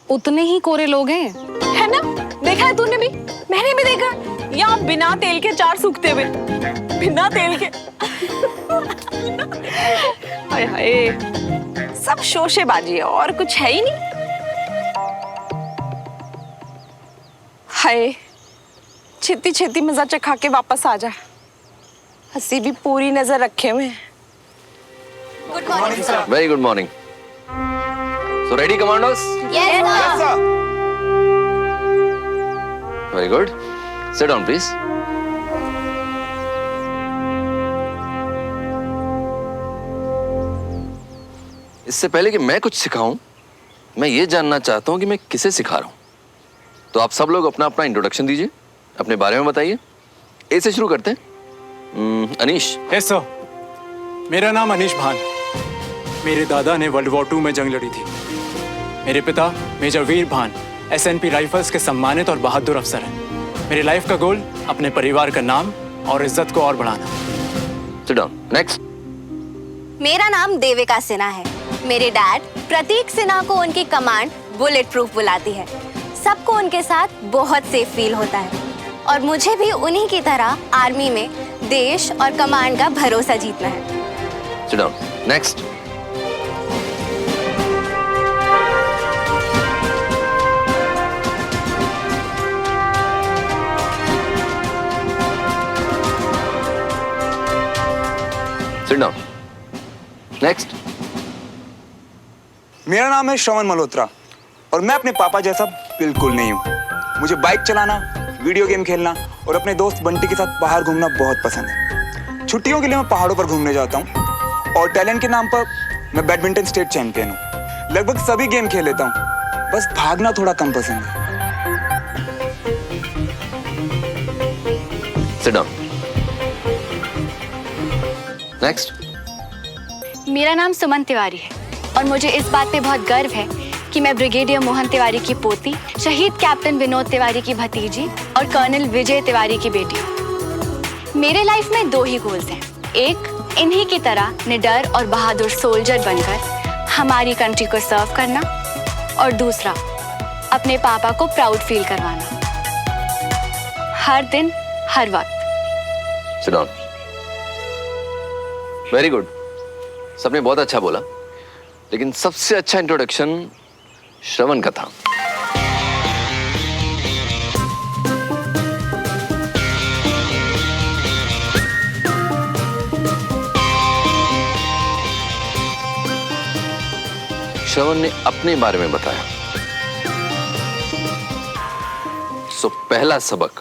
उतने ही कोरे लोग हैं। है ना? देखा है तूने भी? मैंने भी देखा। यहाँ बिना तेल के अचार सूखते हुए, बिना तेल के। हाय हाय, सब शोशेबाजी है और कुछ है ही नहीं। हाय, छेती छेती मजा चखा के वापस आ जा। हंसी भी पूरी नजर रखे हुए। Good morning sir. Very good morning. So ready commandos? Yes sir. Very good. Sit down please. इससे पहले कि मैं कुछ सिखाऊं, मैं ये जानना चाहता हूं कि मैं किसे सिखा रहा हूं। तो आप सब लोग अपना अपना इंट्रोडक्शन दीजिए, अपने बारे में बताइए। ए से शुरू करते हैं। अनीश। Yes sir. मेरा नाम अनीश भान। मेरे दादा ने वर्ल्ड वॉर 2 में जंग लड़ी थी। मेरे पिता मेजर वीर भान SNP राइफल्स के सम्मानित और बहादुर अफसर हैं। मेरी लाइफ का गोल अपने परिवार का नाम और इज्जत को और बढ़ाना। Sit down. नेक्स्ट। मेरा नाम देविका सिन्हा है। मेरे डैड प्रतीक सिन्हा को उनकी कमांड बुलेट प्रूफ बुलाती है। सबको उनके साथ बहुत सेफ फील होता है और मुझे भी उन्हीं की तरह आर्मी में देश और कमांड का भरोसा जीतना है। Sit down. Next. Sit down. Next. मेरा नाम है श्रवण मल्होत्रा और मैं अपने पापा जैसा बिल्कुल नहीं हूँ। मुझे बाइक चलाना, वीडियो गेम खेलना और अपने दोस्त बंटी के साथ बाहर घूमना बहुत पसंद है। छुट्टियों के लिए मैं पहाड़ों पर घूमने जाता हूँ और टैलेंट के नाम पर मैं बैडमिंटन स्टेट चैंपियन हूँ। लगभग सभी गेम खेल लेता हूँ, बस भागना थोड़ा कम पसंद है। Sit down. नेक्स्ट। मेरा नाम सुमन तिवारी है और मुझे इस बात पे बहुत गर्व है कि मैं ब्रिगेडियर मोहन तिवारी की पोती, शहीद कैप्टन विनोद तिवारी की भतीजी और कर्नल विजय तिवारी की बेटी हूँ। मेरे लाइफ में 2 ही गोल्स हैं। एक, इन्हीं की तरह निडर और बहादुर सोल्जर बनकर हमारी कंट्री को सर्व करना और दूसरा, अपने पापा को प्राउड फील करवाना, हर दिन हर वक्त। Sit down. Very good. सबने बहुत अच्छा बोला, लेकिन सबसे अच्छा इंट्रोडक्शन श्रवण का था। श्रवण ने अपने बारे में बताया। सो पहला सबक,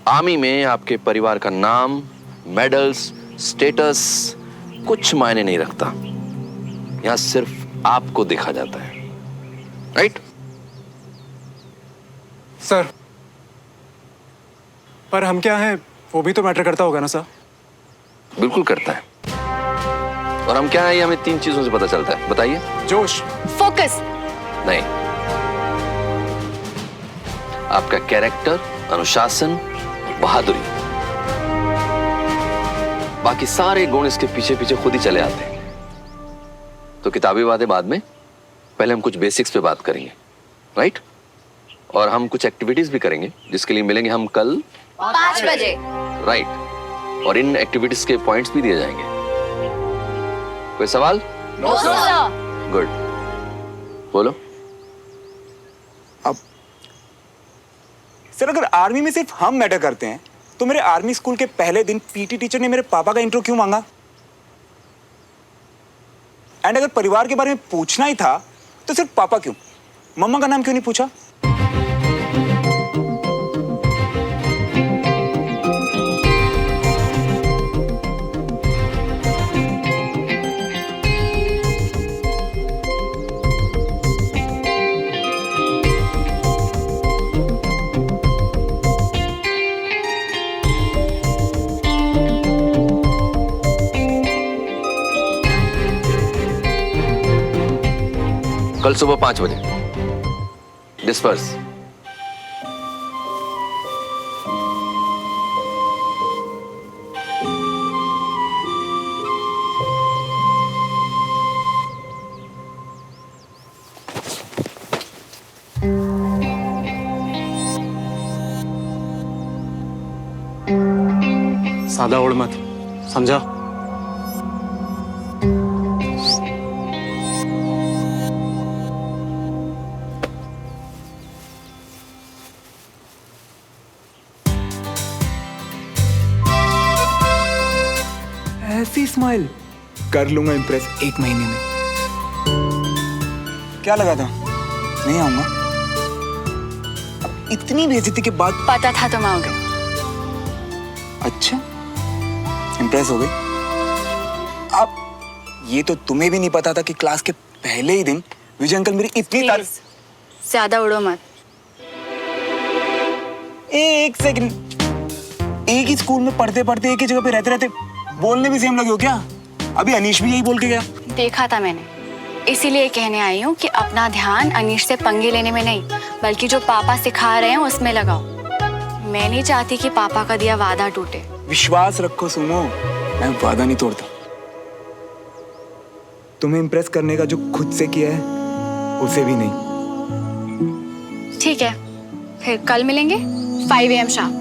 आर्मी में आपके परिवार का नाम, मेडल्स, स्टेटस कुछ मायने नहीं रखता। यहां सिर्फ आपको देखा जाता है, राइट? सर, पर हम क्या हैं वो भी तो मैटर करता होगा ना सर? बिल्कुल करता है। और हम क्या है ये हमें 3 चीजों से पता चलता है, बताइए। जोश, फोकस, नहीं, आपका कैरेक्टर, अनुशासन, बहादुरी। बाकी सारे गुण इसके पीछे पीछे खुद ही चले आते हैं। तो किताबी बातें बाद में, पहले हम कुछ बेसिक्स पे बात करेंगे, राइट? और हम कुछ एक्टिविटीज भी करेंगे जिसके लिए मिलेंगे हम कल 5 बजे, राइट? और इन एक्टिविटीज के पॉइंट्स भी दिए जाएंगे। कोई सवाल? No sir. गुड, बोलो। अब सर, अगर आर्मी में सिर्फ हम मैटर करते हैं तो मेरे आर्मी स्कूल के पहले दिन पीटी टीचर ने मेरे पापा का इंट्रो क्यों मांगा? एंड अगर परिवार के बारे में पूछना ही था तो सिर्फ पापा क्यों, मम्मा का नाम क्यों नहीं पूछा? कल सुबह 5 बजे डिस्पर्स। सादा उड़ मत, समझा? ऐसी स्माइल कर लूंगा इम्प्रेस 1 महीने में। क्या लगा था नहीं आऊंगा? अब इतनी बेइज्जती के बाद पता था तुम आओगे। अच्छा, इम्प्रेस हो गई? अब ये तो तुम्हें भी नहीं पता था कि क्लास के पहले ही दिन विजय अंकल मेरी इतनी तारीफ। ज्यादा उड़ो मत। एक सेकंड, एक ही स्कूल में पढ़ते पढ़ते एक ही जगह पे रहते रहते बोलने भी सेम लगे हो क्या? अभी अनीश भी यही बोल के गया। देखा था मैंने, इसीलिए कहने आई हूँ कि अपना ध्यान अनीश से पंगे लेने में नहीं, बल्कि जो पापा सिखा रहे हैं उसमें लगाओ। मैं नहीं चाहती कि पापा का दिया वादा टूटे। विश्वास रखो सुमो, मैं वादा नहीं तोड़ता। तुम्हें इम्प्रेस करने का जो खुद से किया है उसे भी नहीं। ठीक है, फिर कल मिलेंगे 5 AM शाम।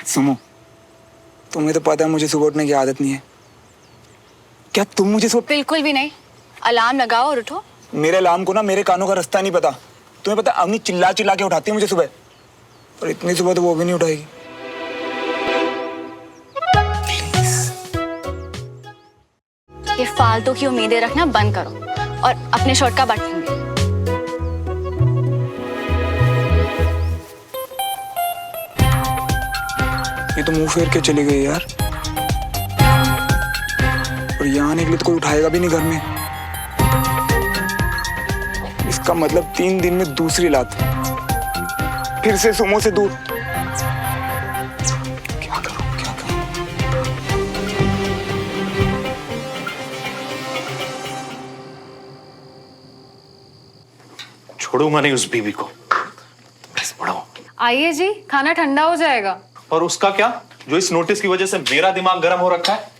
सुमो, तुम्हें तो पता है मुझे सुबह उठने की आदत नहीं है। क्या तुम मुझे बिल्कुल भी नहीं। अलार्म लगाओ और उठो। मेरे अलार्म को ना मेरे कानों का रास्ता नहीं पता। तुम्हें पता अवनी चिल्ला चिल्ला के उठाती है मुझे सुबह, और इतनी सुबह तो वो भी नहीं उठाएगी। ये फालतू की उम्मीदें रखना बंद करो और अपने शर्ट का बटन दे। ये तो मुंह फेर के चली गई यार, और यहाँ आने के लिए तो कोई उठाएगा भी नहीं घर में। इसका मतलब 3 दिन में दूसरी लात, फिर से सुमो से दूर। क्या करूं, क्या करूं? छोड़ूंगा नहीं उस बीवी को। आइए जी, खाना ठंडा हो जाएगा। और उसका क्या, जो इस नोटिस की वजह से मेरा दिमाग गर्म हो रखा है?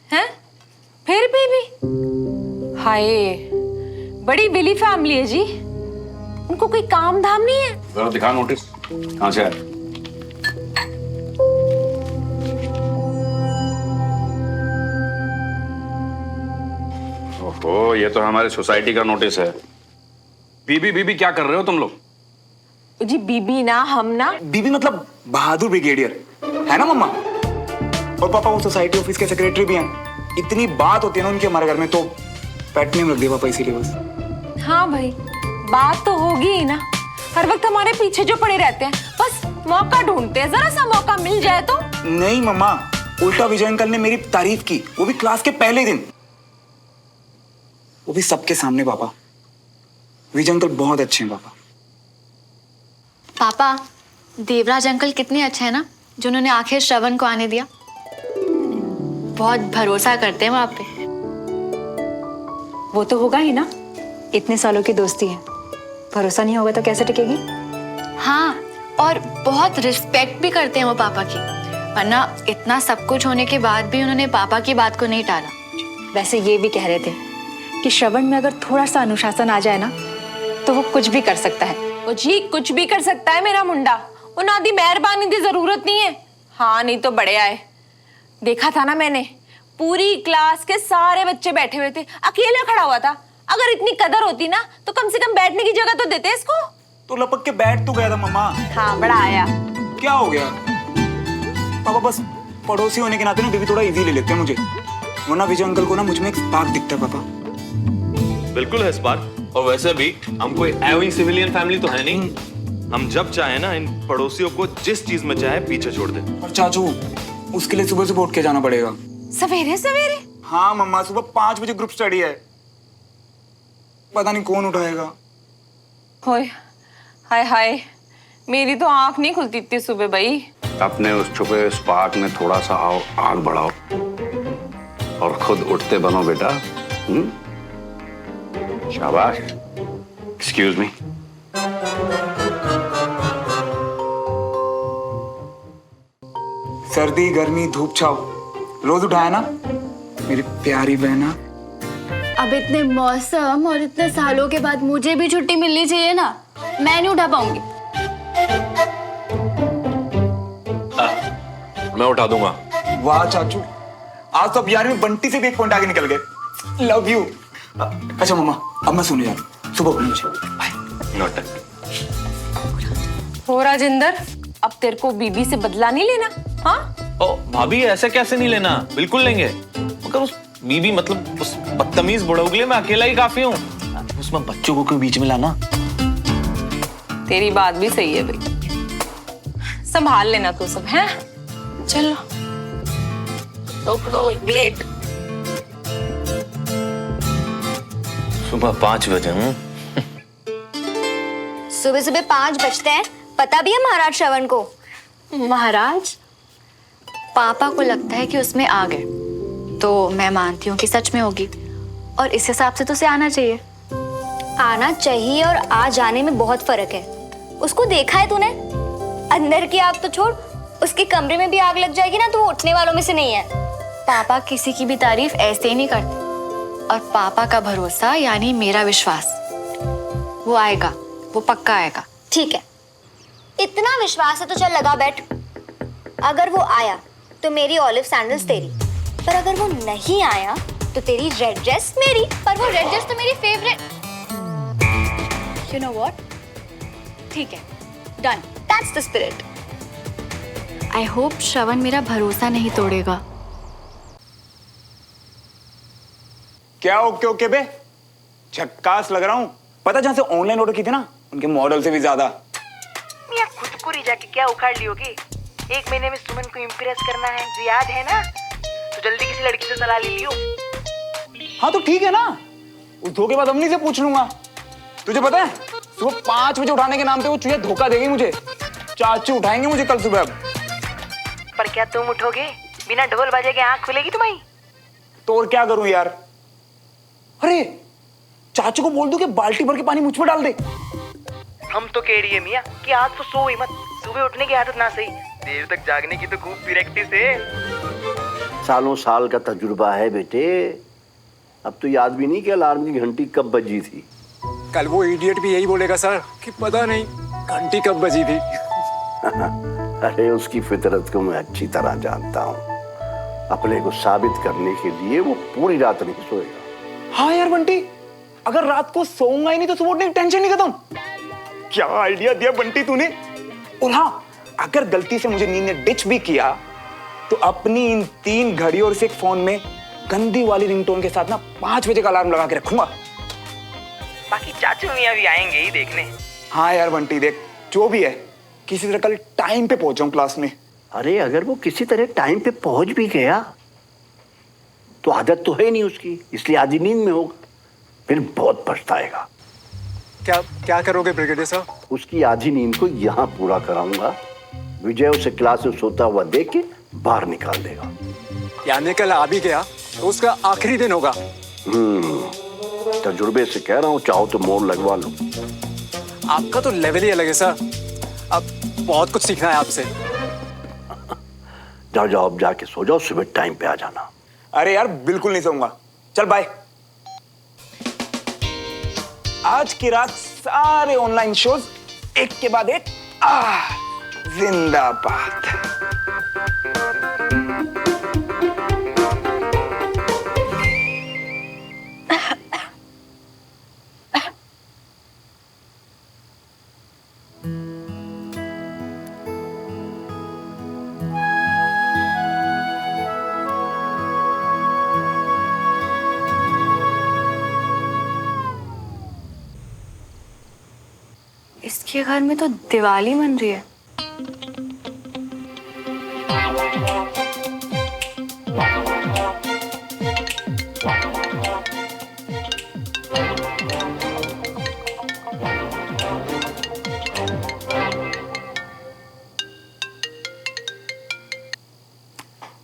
हैं? फिर भी? हाय, बड़ी बिली फैमिली है जी। उनको कोई काम धाम नहीं है? जरा दिखा नोटिस, कहाँ से आया? ओ, ये तो हमारी सोसाइटी का नोटिस है। बीबी बीबी क्या कर रहे हो तुम लोग? जी बीबी ना, हम ना। बीबी मतलब बहादुर ब्रिगेडियर है ना मम्मा? और पापा वो सोसाइटी ऑफिस के सेक्रेटरी भी हैं। इतनी बात होती है ना उनकी हमारे घर में, तो पेट नेम रख दिया पापा इसीलिए बस। हाँ भाई, बात तो होगी ही ना। हर वक्त हमारे पीछे जो पड़े रहते हैं, बस मौका ढूंढते हैं, जरा सा मौका मिल जाए तो। नहीं मम्मा, उल्टा विजय अंकल ने मेरी तारीफ की, वो भी क्लास के पहले दिन, वो भी सबके सामने। पापा, विजय अंकल बहुत अच्छे हैं पापा। पापा, देवराज अंकल कितने अच्छे हैं ना, जिन्होंने आखिर श्रवण को आने दिया। बहुत भरोसा करते हैं वो आप पे। वो तो होगा ही ना, इतने सालों की दोस्ती है, भरोसा नहीं होगा तो कैसे टिकेगी? हाँ, और बहुत रिस्पेक्ट भी करते हैं वो पापा की, वरना इतना सब कुछ होने के बाद भी उन्होंने पापा की बात को नहीं टाला। वैसे ये भी कह रहे थे कि श्रवण में अगर थोड़ा सा अनुशासन आ जाए ना, तो वो कुछ भी कर सकता है। वो जी कुछ भी कर सकता है मेरा मुंडा, वो नादी मेहरबानी की जरूरत नहीं है। हाँ, नहीं तो बड़े आए। देखा था ना मैंने, पूरी क्लास के सारे बच्चे बैठे हुए थे, अकेला खड़ा हुआ था। अगर इतनी कदर होती ना तो कम से कम बैठने की जगह तो देते इसको। तो लपक के बैठ तो गया था मम्मा। हाँ, बड़ा आया। क्या हो गया पापा? बस पड़ोसी होने के नाते ना बीबी थोड़ा इजी ले लेते हैं मुझे, वरना विजय अंकल को ना मुझ में एक स्पार्क दिखता है पापा। बिल्कुल है स्पार्क। और वैसे भी हम कोई एवरी सिविलियन फैमिली तो है नहीं, हम जब चाहे ना इन पड़ोसियों को जिस चीज में चाहे पीछे छोड़ दे। पर चाचू, उसके लिए सुबह उठ के जाना पड़ेगा। सवेरे सवेरे? हाँ मम्मा, सुबह 5 बजे ग्रुप स्टडी है, पता नहीं कौन उठाएगा। होय, हाय हाय, मेरी तो आंख नहीं खुलती इतनी सुबह भाई। अपने उस छुपे स्पार्क में थोड़ा सा आओ, आग बढ़ाओ और खुद उठते बनो बेटा। शाबाश। Excuse me. सर्दी गर्मी धूप छाव रोज उठाया ना मेरी प्यारी बहना। अब इतने मौसम और इतने सालों के बाद मुझे भी छुट्टी मिलनी चाहिए ना, मैं नहीं उठा पाऊंगी। मैं उठा दूंगा। वाह चाचू, आज तो अब यार में बंटी से भी एक पॉइंट आगे निकल गए। Love you. अच्छा मम्मा, अब मैं सोने जा रहा हूँ, सुबह उठना मुझे। बाय। नोट। हो राजेंद्र, अब तेरे को बीबी से बदला नहीं लेना? हाँ? ओ भाभी, ऐसे कैसे नहीं लेना, बिल्कुल लेंगे। मगर उस बीबी मतलब उस बदतमीज बुढ़ऊ के लिए मैं अकेला ही काफी हूँ, उसमें बच्चों को क्यों बीच में लाना? तेरी बात भी सही है भाई, संभाल लेना तू सब है। चलो सुबह 5 बजे। सुबह सुबह 5 बजते हैं, पता भी है महाराज श्रवण को? महाराज, पापा को लगता है कि उसमें आग है, तो मैं मानती हूँ कि सच में होगी, और इस हिसाब से तो उसे आना चाहिए। आना चाहिए और आ जाने में बहुत फर्क है। उसको देखा है तूने? अंदर की आग तो छोड़, उसके कमरे में भी आग लग जाएगी ना तो वो उठने वालों में से नहीं है। पापा किसी की भी तारीफ ऐसे ही नहीं करते, और पापा का भरोसा यानी मेरा विश्वास, वो आएगा, वो पक्का आएगा। ठीक है, इतना विश्वास है तो चल लगा बैठ। अगर वो आया तो मेरी ऑलिव सैंडल्स तेरी, पर अगर वो नहीं आया तो तेरी रेड ड्रेस मेरी। पर वो रेड ड्रेस तो मेरी फेवरेट। You know what? ठीक है, done, that's the spirit. I hope Shravan मेरा भरोसा नहीं तोड़ेगा। क्या ओके ओके बे, झक्कास लग रहा हूँ। पता जहाँ से ऑनलाइन ऑर्डर की थी ना, उनके मॉडल से भी ज्यादा। मियां खुद को रिजा के क्या उखाड़ ली होगी? 1 महीने में सुमन को इम्प्रेस करना है, जो याद है ना? तो जल्दी किसी लड़की से सलाह ले लियो। हाँ तो ठीक है ना, उस धोखे बाद अम्मी से पूछ लूंगा। तुझे पता है सुबह 5 बजे उठाने के नाम पे वो चुहिया धोखा देगी मुझे। चाचू उठाएंगे मुझे कल सुबह। पर क्या तुम उठोगे? बिना ढोल बाजे के आंख खुलेगी तुम्हारी? तो और क्या करूं यार? अरे चाचू को बोल दो कि बाल्टी भर के पानी मुझ पर डाल दे। हम तो कह रही है मियां कि आज तो सो ही मत, सुबह उठने की आदत ना सही, देर तक जागने की तो खूब प्रैक्टिस है। सालों साल का तजुर्बा है बेटे, अब तो याद भी नहीं कि अलार्म की घंटी कब बजी थी। कल वो इडियट भी यही बोलेगा सर कि पता नहीं घंटी कब बजी थी। अरे उसकी फितरत को मैं अच्छी तरह जानता हूँ। अपने को साबित करने के लिए वो पूरी रात नहीं सोएगा। हाँ यार बंटी, अगर रात को सोऊंगा ही नहीं तो सुबह उठने की टेंशन नहीं खत्म। क्या आइडिया दिया बंटी तूने। और हाँ, अगर गलती से मुझे नींद ने डिच भी किया तो अपनी इन 3 घड़ियों और इस एक फोन में गंदी वाली रिंगटोन के साथ ना 5 बजे का अलार्म लगा के रखूंगा। बाकी चाचू मियाँ भी आएंगे ही देखने। हाँ यार बंटी, देख जो भी है किसी तरह कल टाइम पे पहुंचाऊं क्लास में। अरे अगर वो किसी तरह टाइम पे पहुंच भी गया तो आदत तो है नहीं उसकी, इसलिए आधी नींद में होगा, फिर बहुत पछताएगा। क्या क्या करोगे ब्रिगेडियर साहब? उसकी आधी नींद को यहाँ पूरा कराऊंगा। विजय उसे क्लास में सोता हुआ देख के बाहर निकाल देगा। यानी कल आ भी गया तो उसका आखिरी दिन होगा। तजुर्बे से कह रहा हूँ, चाहो तो मोड़ लगवा लो। आपका तो लेवल ही अलग है सर, अब बहुत कुछ सीखना है आपसे। जाओ जाओ, अब जाके सो जाओ, सुबह टाइम पे आ जाना। अरे यार बिल्कुल नहीं सोऊंगा, चल बाय। आज की रात सारे ऑनलाइन शोज एक के बाद एक जिंदाबाद। इसके घर में तो दिवाली मन रही है।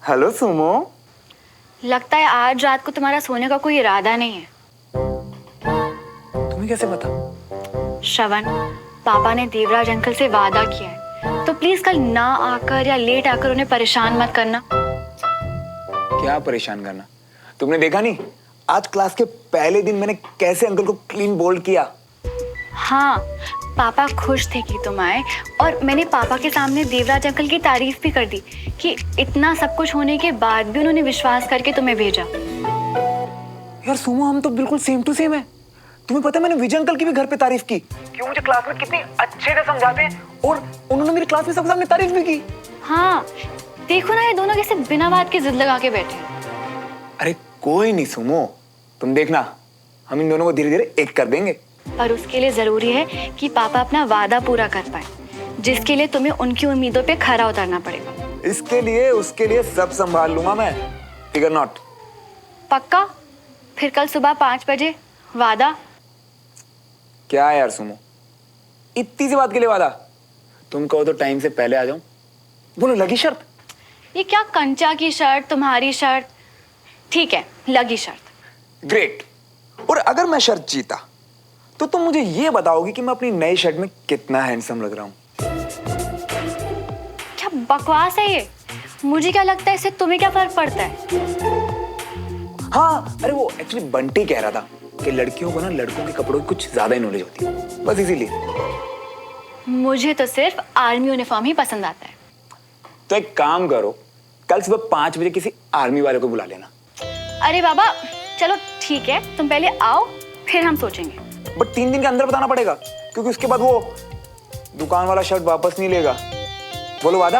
Hello Sumo. लगता है आज रात को तुम्हारा सोने का कोई इरादा नहीं है। तुम्हें कैसे पता? श्रवण, पापा ने देवराज अंकल से वादा किया है, तो प्लीज कल ना आकर या लेट आकर उन्हें परेशान मत करना। क्या परेशान करना? तुमने देखा नहीं आज क्लास के पहले दिन मैंने कैसे अंकल को क्लीन बोल्ड किया। हाँ, पापा खुश थे कि तुम आए, और मैंने पापा के सामने देवराज अंकल की तारीफ भी कर दी कि इतना सब कुछ होने के बाद भी उन्होंने विश्वास करके तुम्हें भेजा। यार सुमो, हम तो बिल्कुल सेम टू सेम है। तुम्हें पता है मैंने विजय अंकल की भी घर पे तारीफ की कि मुझे क्लास में कितने अच्छे से समझाते हैं, और उन्होंने मेरी क्लास में सबके सामने तारीफ भी की। हाँ, देखो ना ये दोनों कैसे बिना बात के जिद लगा के बैठे हैं। अरे कोई नहीं सुमो, तुम देखना हम इन दोनों को धीरे धीरे एक कर देंगे। पर उसके लिए जरूरी है कि पापा अपना वादा पूरा कर पाए, जिसके लिए तुम्हें उनकी उम्मीदों पे खरा उतरना पड़ेगा। इसके लिए उसके लिए सब संभाल लूंगा मैं, फिगर नॉट। पक्का? फिर कल सुबह 5 बजे वादा? क्या यार सुमो, इतनी सी बात के लिए वादा? तुम कहो तो टाइम से पहले आ जाऊं। बोलो लगी शर्त? ये क्या कंचा की शर्त, तुम्हारी शर्त? ठीक है, लगी शर्त। ग्रेट। और अगर मैं शर्त जीता तो तुम मुझे ये बताओगी कि मैं अपनी नई शर्ट में कितना हैंडसम लग रहा हूं। क्या बकवास है ये? मुझे क्या लगता है इससे तुम्हें क्या फर्क पड़ता है? हाँ, अरे वो एक्चुअली बंटी कह रहा था कि लड़कियों को ना लड़कों के कपड़ों की कुछ ज्यादा ही नॉलेज होती है, बस इसीलिए। मुझे तो सिर्फ आर्मी यूनिफॉर्म ही पसंद आता है। तो एक काम करो, कल सुबह 5 बजे किसी आर्मी वाले को बुला लेना। अरे बाबा चलो ठीक है, तुम पहले आओ फिर हम सोचेंगे। बट 3 दिन के अंदर बताना पड़ेगा, क्योंकि उसके बाद वो दुकान वाला शर्ट वापस नहीं लेगा। बोलो वादा?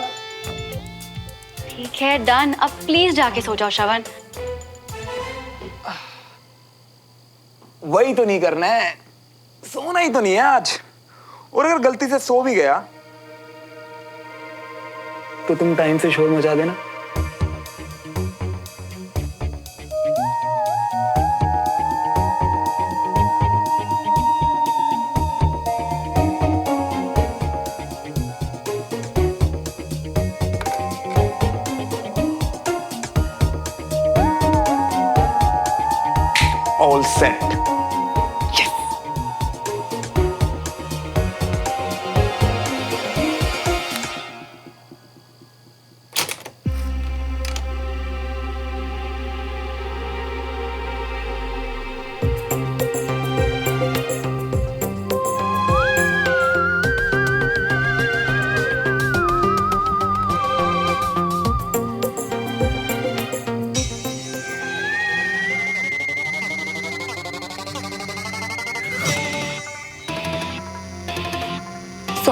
ठीक है, डन। अब प्लीज जाके सो जाओ श्रवण। वही तो नहीं करना है, सोना ही तो नहीं है आज। और अगर गलती से सो भी गया तो तुम टाइम से शोर मचा देना। All set. Yes.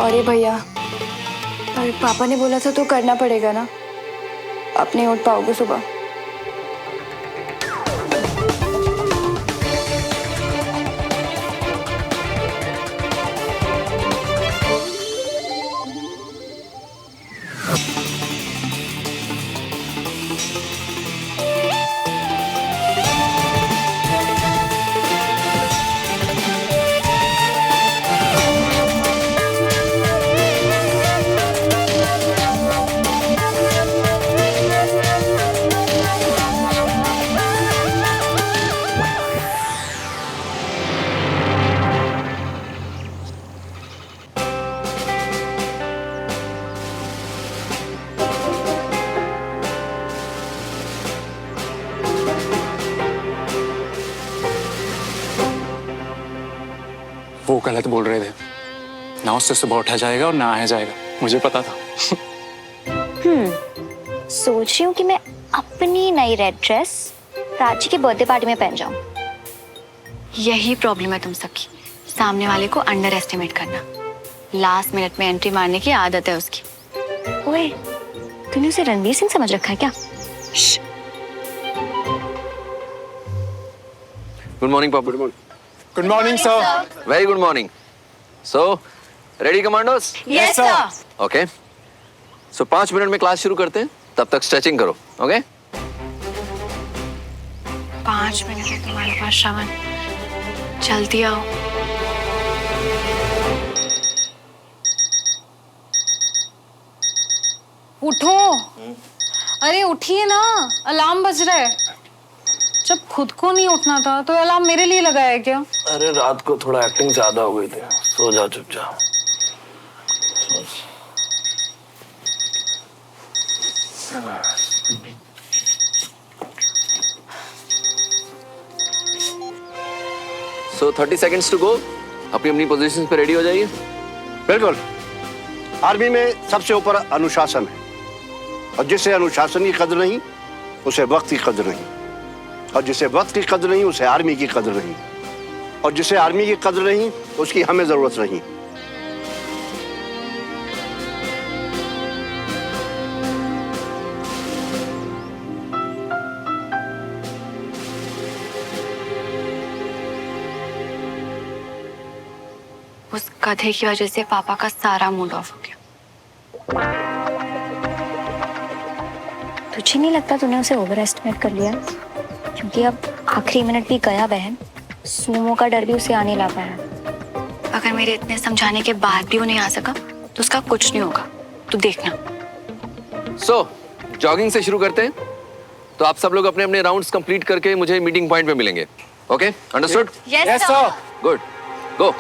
सॉरी भैया, पर पापा ने बोला था तो करना पड़ेगा ना। आप नहीं उठ पाओगे सुबह। वो गलत बोल रहे थे ना, उससे सुबह उठा जाएगा और ना आया जाएगा, मुझे पता था। सोच रही हूँ कि मैं अपनी नई रेड ड्रेस प्राची की बर्थडे पार्टी में पहन जाऊं। यही प्रॉब्लम है तुम सबकी, सामने वाले को अंडर एस्टिमेट करना। लास्ट मिनट में एंट्री मारने की आदत है उसकी। ओए, तूने उसे रणवीर सिंह समझ रखा है क्या? गुड मॉर्निंग पापा। Good morning. Good morning sir. Very good morning. So ready commandos? Yes sir. Okay, so 5 minute में क्लास शुरू करते हैं, तब तक स्ट्रेचिंग करो। ओके? 5 मिनट है तुम्हारे पास श्रवण, जल्दी आओ। उठो, अरे उठिए ना, अलार्म बज रहा है। जब खुद को नहीं उठना था तो अलार्म मेरे लिए लगाया है क्या? अरे रात को थोड़ा एक्टिंग ज्यादा हो गई थी, सो जा चुपचाप। सो 30 सेकंड्स टू गो। अपनी अपनी पोजीशन पे रेडी हो जाइए। बिल्कुल। आर्मी में सबसे ऊपर अनुशासन है, और जिसे अनुशासन की कदर नहीं उसे वक्त की कदर नहीं, और जिसे वक्त की कदर नहीं उसे आर्मी की कदर नहीं, और जिसे आर्मी की कदर नहीं उसकी हमें जरूरत नहीं। उस गधे की वजह से पापा का सारा मूड ऑफ हो गया। तुझे नहीं लगता तूने उसे ओवर एस्टिमेट कर लिया? क्योंकि अब आखिरी मिनट भी गया बहन, सुमो का डर भी उसे आने ला पाया। अगर मेरे इतने समझाने के बाद भी वो नहीं आ सका तो उसका कुछ नहीं होगा, तू देखना। सो जॉगिंग से शुरू करते हैं। तो आप सब लोग अपने अपने राउंड्स कंप्लीट करके मुझे मीटिंग पॉइंट पे मिलेंगे। Okay, understood? Yes sir. Good, go.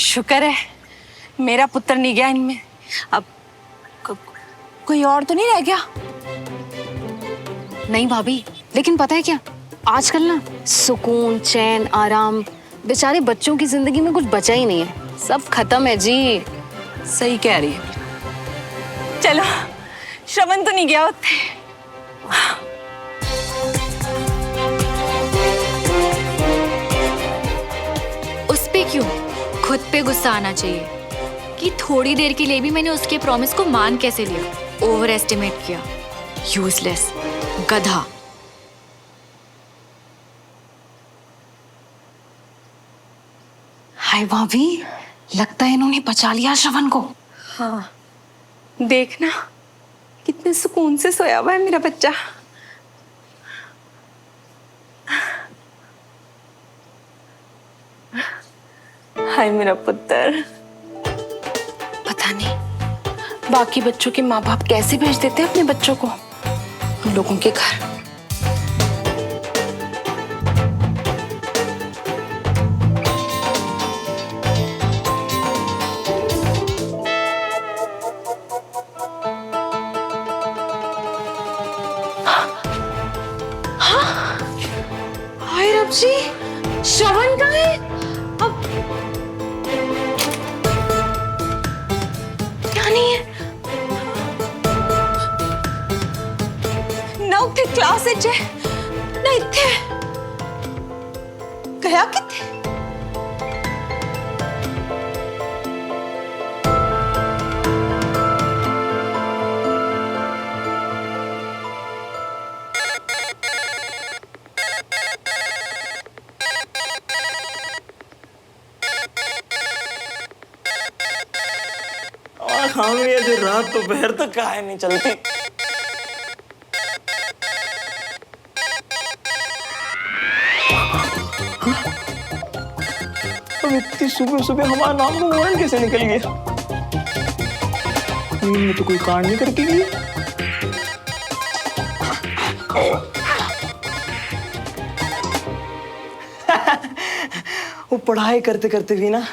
शुक्र है मेरा पुत्र नहीं गया इनमें। अब कोई और तो नहीं रह गया? नहीं भाभी, लेकिन पता है क्या, आजकल ना सुकून, चैन, आराम बेचारे बच्चों की जिंदगी में कुछ बचा ही नहीं है, सब खत्म है जी। सही कह रही है। चलो, श्रवण तो नहीं गया होते। उस पे क्यों, खुद पे गुस्सा आना चाहिए कि थोड़ी देर के लिए भी मैंने उसके प्रॉमिस को मान कैसे लिया, ओवर एस्टिमेट किया। यूजलेस गधा। हाय भाभी, लगता है इन्होंने बचा लिया श्रवण को। हाँ, देखना कितने सुकून से सोया हुआ है मेरा बच्चा। हाय मेरा पुत्र। पता नहीं बाकी बच्चों के माँ बाप कैसे भेज देते हैं अपने बच्चों को उन लोगों के घर। हाय रब जी, श्रवण कहाँ है? अब पता नहीं है ना उत्थे क्लास च ना इत्थे गया किथे हम ये जो रात दोपहर तक काहे नहीं चलती। अब इतनी सुबह सुबह हमारा नाम का वर्णन कैसे निकल गया? नींद में तो कोई कांड नहीं करके गई। वो पढ़ाई करते करते भी ना।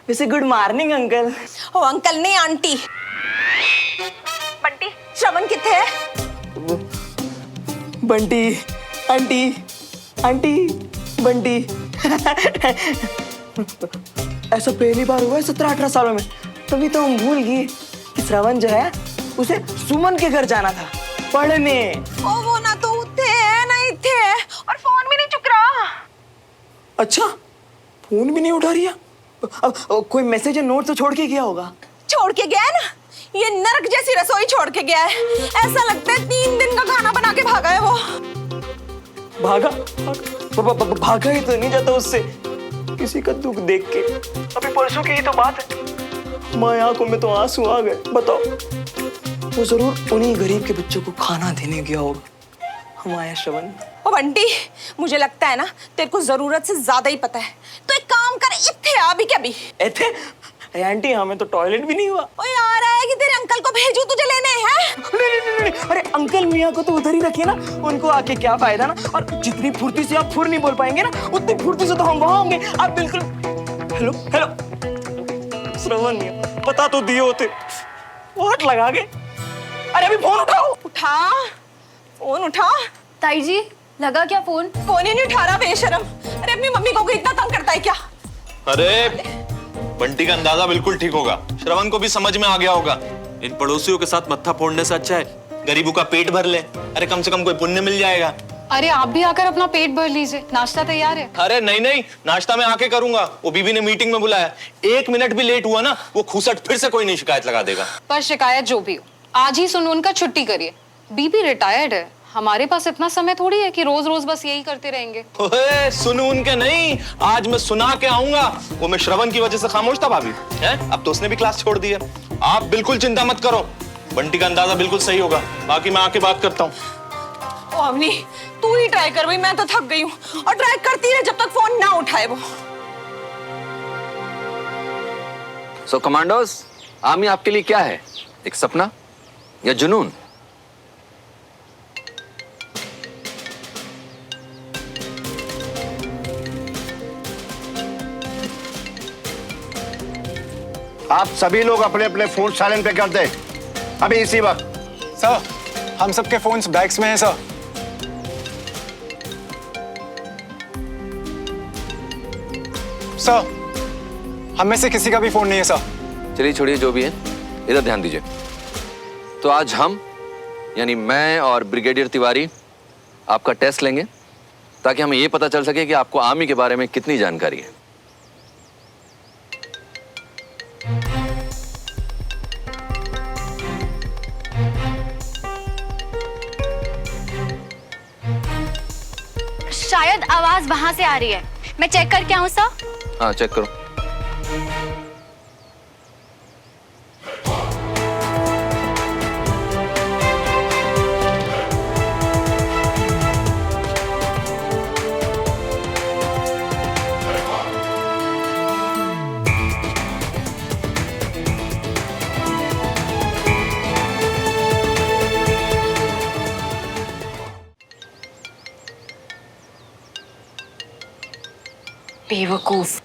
वैसे गुड मॉर्निंग अंकल। ओ अंकल नहीं आंटी। बंटी श्रवण किथे है? Bunty aunty aunty Bunty. ऐसा पहली बार हुआ है 17-18 सालों में। तभी तो हम भूल गए कि श्रवण जो है उसे सुमन के घर जाना था पढ़ने। ओ वो ना तो उठे है ना इथे है और फोन भी नहीं चुक रहा। अच्छा फोन भी नहीं उठा रही है। अब कोई मैसेज या नोट तो छोड़ के गया होगा। छोड़ के गया है ना। ये नरक जैसी रसोई छोड़ के गया है। ऐसा लगता है 3 दिन का खाना बना के भागा है वो। भागा भागा ही तो नहीं जाता उससे किसी का दुख देख के। अभी परसों की ही तो बात है। माँ आंखों में तो आंसू आ गए। बताओ वो जरूर उन्हीं गरीब के बच्चों को खाना देने गया होगा हमारा श्रवण। ओ बंटी मुझे लगता है ना तेरे को जरूरत से ज्यादा ही पता है। तो एक काम कर इत्थे अभी क्या भी इत्थे। अरे आंटी हमें तो टॉयलेट भी नहीं हुआ। ओ यार है कि तेरे अंकल को भेजूं तुझे लेने हैं? नहीं। अरे अंकल मियाँ को तो उधर ही रखिए ना। उनको आके क्या फायदा ना। और जितनी फुर्ती से आप फुर नहीं बोल पाएंगे ना उतनी फुर्ती से तो हम वहां होंगे। आप बिल्कुल। हेलो हेलो श्रवण पता तो दिए होते। वाट लगा गए। अरे अभी फोन उठाओ। उठा फोन उठा। ताई जी लगा क्या फोन? फोन ही नहीं उठा रहा बेशरम। अरे अपनी मम्मी को इतना तंग करता है क्या? अरे बंटी का अंदाजा बिल्कुल ठीक होगा। श्रवण को भी समझ में आ गया होगा इन पड़ोसियों के साथ मत्था फोड़ने से अच्छा है गरीबों का पेट भर ले। अरे कम से कम कोई पुण्य मिल जाएगा। अरे आप भी आकर अपना पेट भर लीजिए। नाश्ता तैयार है। अरे नहीं नाश्ता मैं आके करूंगा। वो बीबी ने मीटिंग में बुलाया। 1 मिनट भी लेट हुआ ना वो खूसट फिर से कोई नहीं शिकायत लगा देगा। पर शिकायत जो भी हो आज ही सुन उनका छुट्टी करिए। बीबी रिटायर्ड है। हमारे पास इतना समय थोड़ी है कि रोज रोज बस यही करते रहेंगे। ओए सुनू उनके नहीं। आज मैं सुना के आऊंगा। वो मैं श्रवण की वजह से खामोश था भाभी है। अब तो उसने भी क्लास छोड़ दी है। आप बिल्कुल चिंता मत करो। बंटी का अंदाजा बिल्कुल सही होगा। बाकी मैं आके बात करता हूँ। ओ अवनी तू ही ट्राई कर भाई। मैं तो थक गई हूँ और ट्राई करती रहे जब तक फोन ना उठाए वो। सो कमांडोज आर्मी आपके लिए क्या है? एक सपना या जुनून? आप सभी लोग अपने अपने फोन साइलेंट पे कर दें अभी इसी वक्त। सर हम सबके फोन्स बैग्स में हैं सर। सर हम में से किसी का भी फोन नहीं है सर। चलिए छोड़िए जो भी है इधर ध्यान दीजिए। तो आज हम यानी मैं और ब्रिगेडियर तिवारी आपका टेस्ट लेंगे ताकि हमें ये पता चल सके कि आपको आर्मी के बारे में कितनी जानकारी है। शायद आवाज वहां से आ रही है। मैं चेक करके आऊं सर? हाँ चेक करो। बेवकूफ।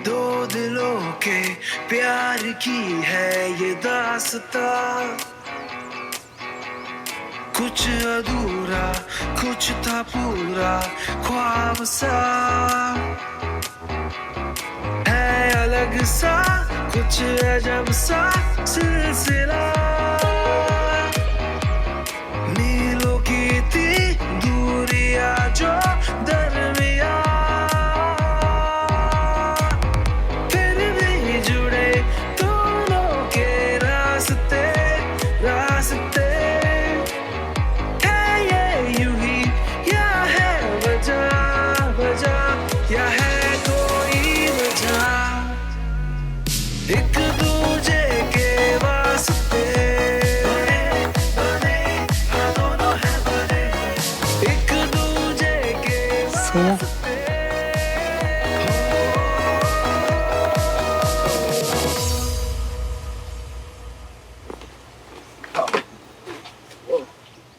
दो दिलों के प्यार की है ये दास्तां, कुछ अधूरा कुछ था पूरा ख्वाब सा, है अलग सा कुछ अजब सा सिलसिला, मीलों की थी दूरियां जो दरमिया, फिर भी जुड़े दोनों के रास्ते रास्ते, है ये यूं ही या है वजह वजह या है कोई वजह, एक दूजे के वास्ते बने हाँ दोनों है बने, एक दूजे के वास्ते।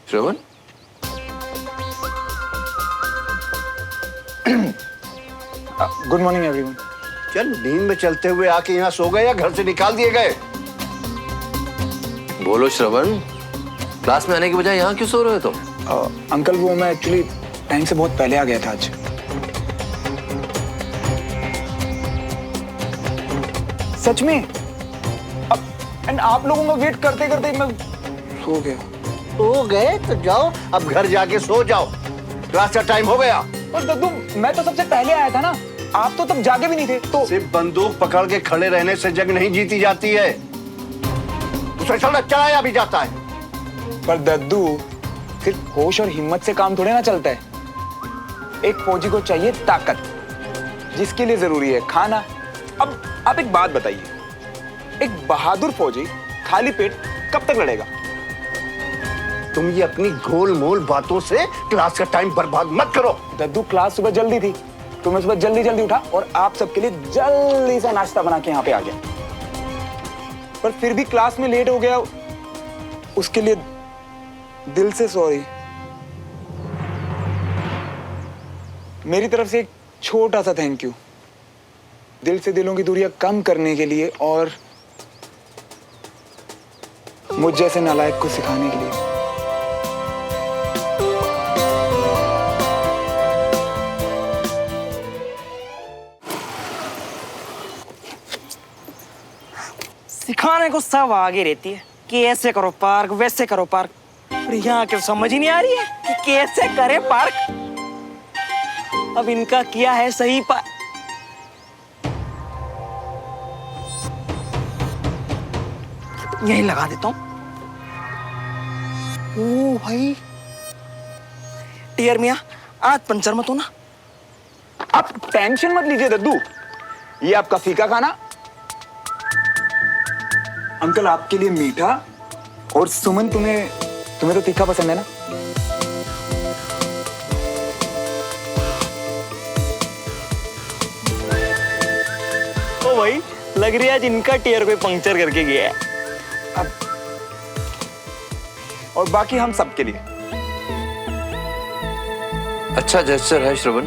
श्रवण, गुड मॉर्निंग एवरीवन। चल नींद में चलते हुए आके यहाँ सो गए या घर से निकाल दिए गए? बोलो श्रवण, क्लास में आने के बजाय यहाँ क्यों सो रहे हो तुम? अंकल वो मैं एक्चुअली टाइम से बहुत पहले आ गया था आज। सच में एंड आप लोगों का वेट करते करते मैं सो गया। सो गए तो जाओ अब घर जाके सो जाओ, क्लास का टाइम हो गया। और दद्दू मैं तो सबसे पहले आया था ना, आप तो तब जागे भी नहीं थे। तो सिर्फ बंदूक पकड़ के खड़े रहने से जंग नहीं जीती जाती है, उसे चलाया भी जाता है। पर दद्दू सिर्फ होश और हिम्मत से काम थोड़े ना चलता है। एक फौजी को चाहिए ताकत, जिसके लिए जरूरी है खाना। अब आप एक बात बताइए, एक बहादुर फौजी खाली पेट कब तक लड़ेगा? तुम ये अपनी गोलमोल बातों से क्लास का टाइम बर्बाद मत करो। दद्दू क्लास सुबह जल्दी थी तो मैं सुबह जल्दी जल्दी उठा और आप सबके लिए जल्दी सा नाश्ता बना के यहाँ पे आ गया, पर फिर भी क्लास में लेट हो गया, उसके लिए दिल से सॉरी। मेरी तरफ से एक छोटा सा थैंक यू, दिल से दिलों की दूरियां कम करने के लिए और मुझ जैसे नालायक को सिखाने के लिए। सिखाने को सब आगे रहती है कि ऐसे करो पार्क, वैसे करो पार्क, पर यहाँ के समझ ही नहीं आ रही है कि कैसे करे पार्क। अब इनका किया है सही यही लगा देता हूँ। ओ भाई टियर मियाँ, आज पंचर मत होना। आप टेंशन मत लीजिए दद्दू, ये आपका फीका खाना अंकल आपके लिए मीठा, और सुमन तुम्हें तो तीखा पसंद है ना? ओ भाई लग रही है आज इनका टियर कोई पंक्चर करके गया है। अब और बाकी हम सबके लिए अच्छा जेस्चर है श्रवण,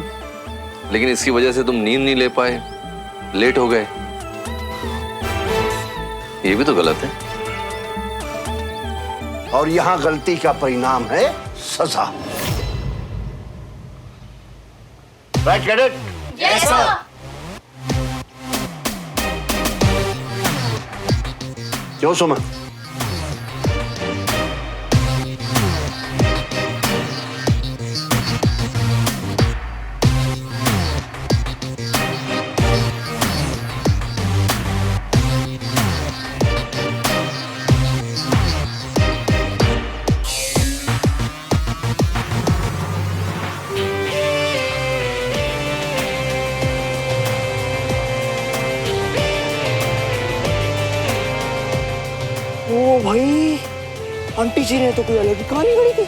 लेकिन इसकी वजह से तुम नींद नहीं ले पाए, लेट हो गए, ये भी तो गलत है। और यहाँ गलती का परिणाम है सजा। Right cadet? Yes sir. क्यों सुमन? ओ भाई आंटी जी ने तो कोई अलग ही कहानी गढ़ी थी।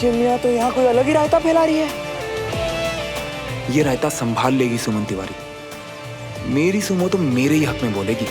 जिमिया तो यहाँ कोई अलग ही रायता फैला रही है। ये रायता संभाल लेगी सुमन तिवारी, मेरी सुमो तो मेरे ही हक में बोलेगी।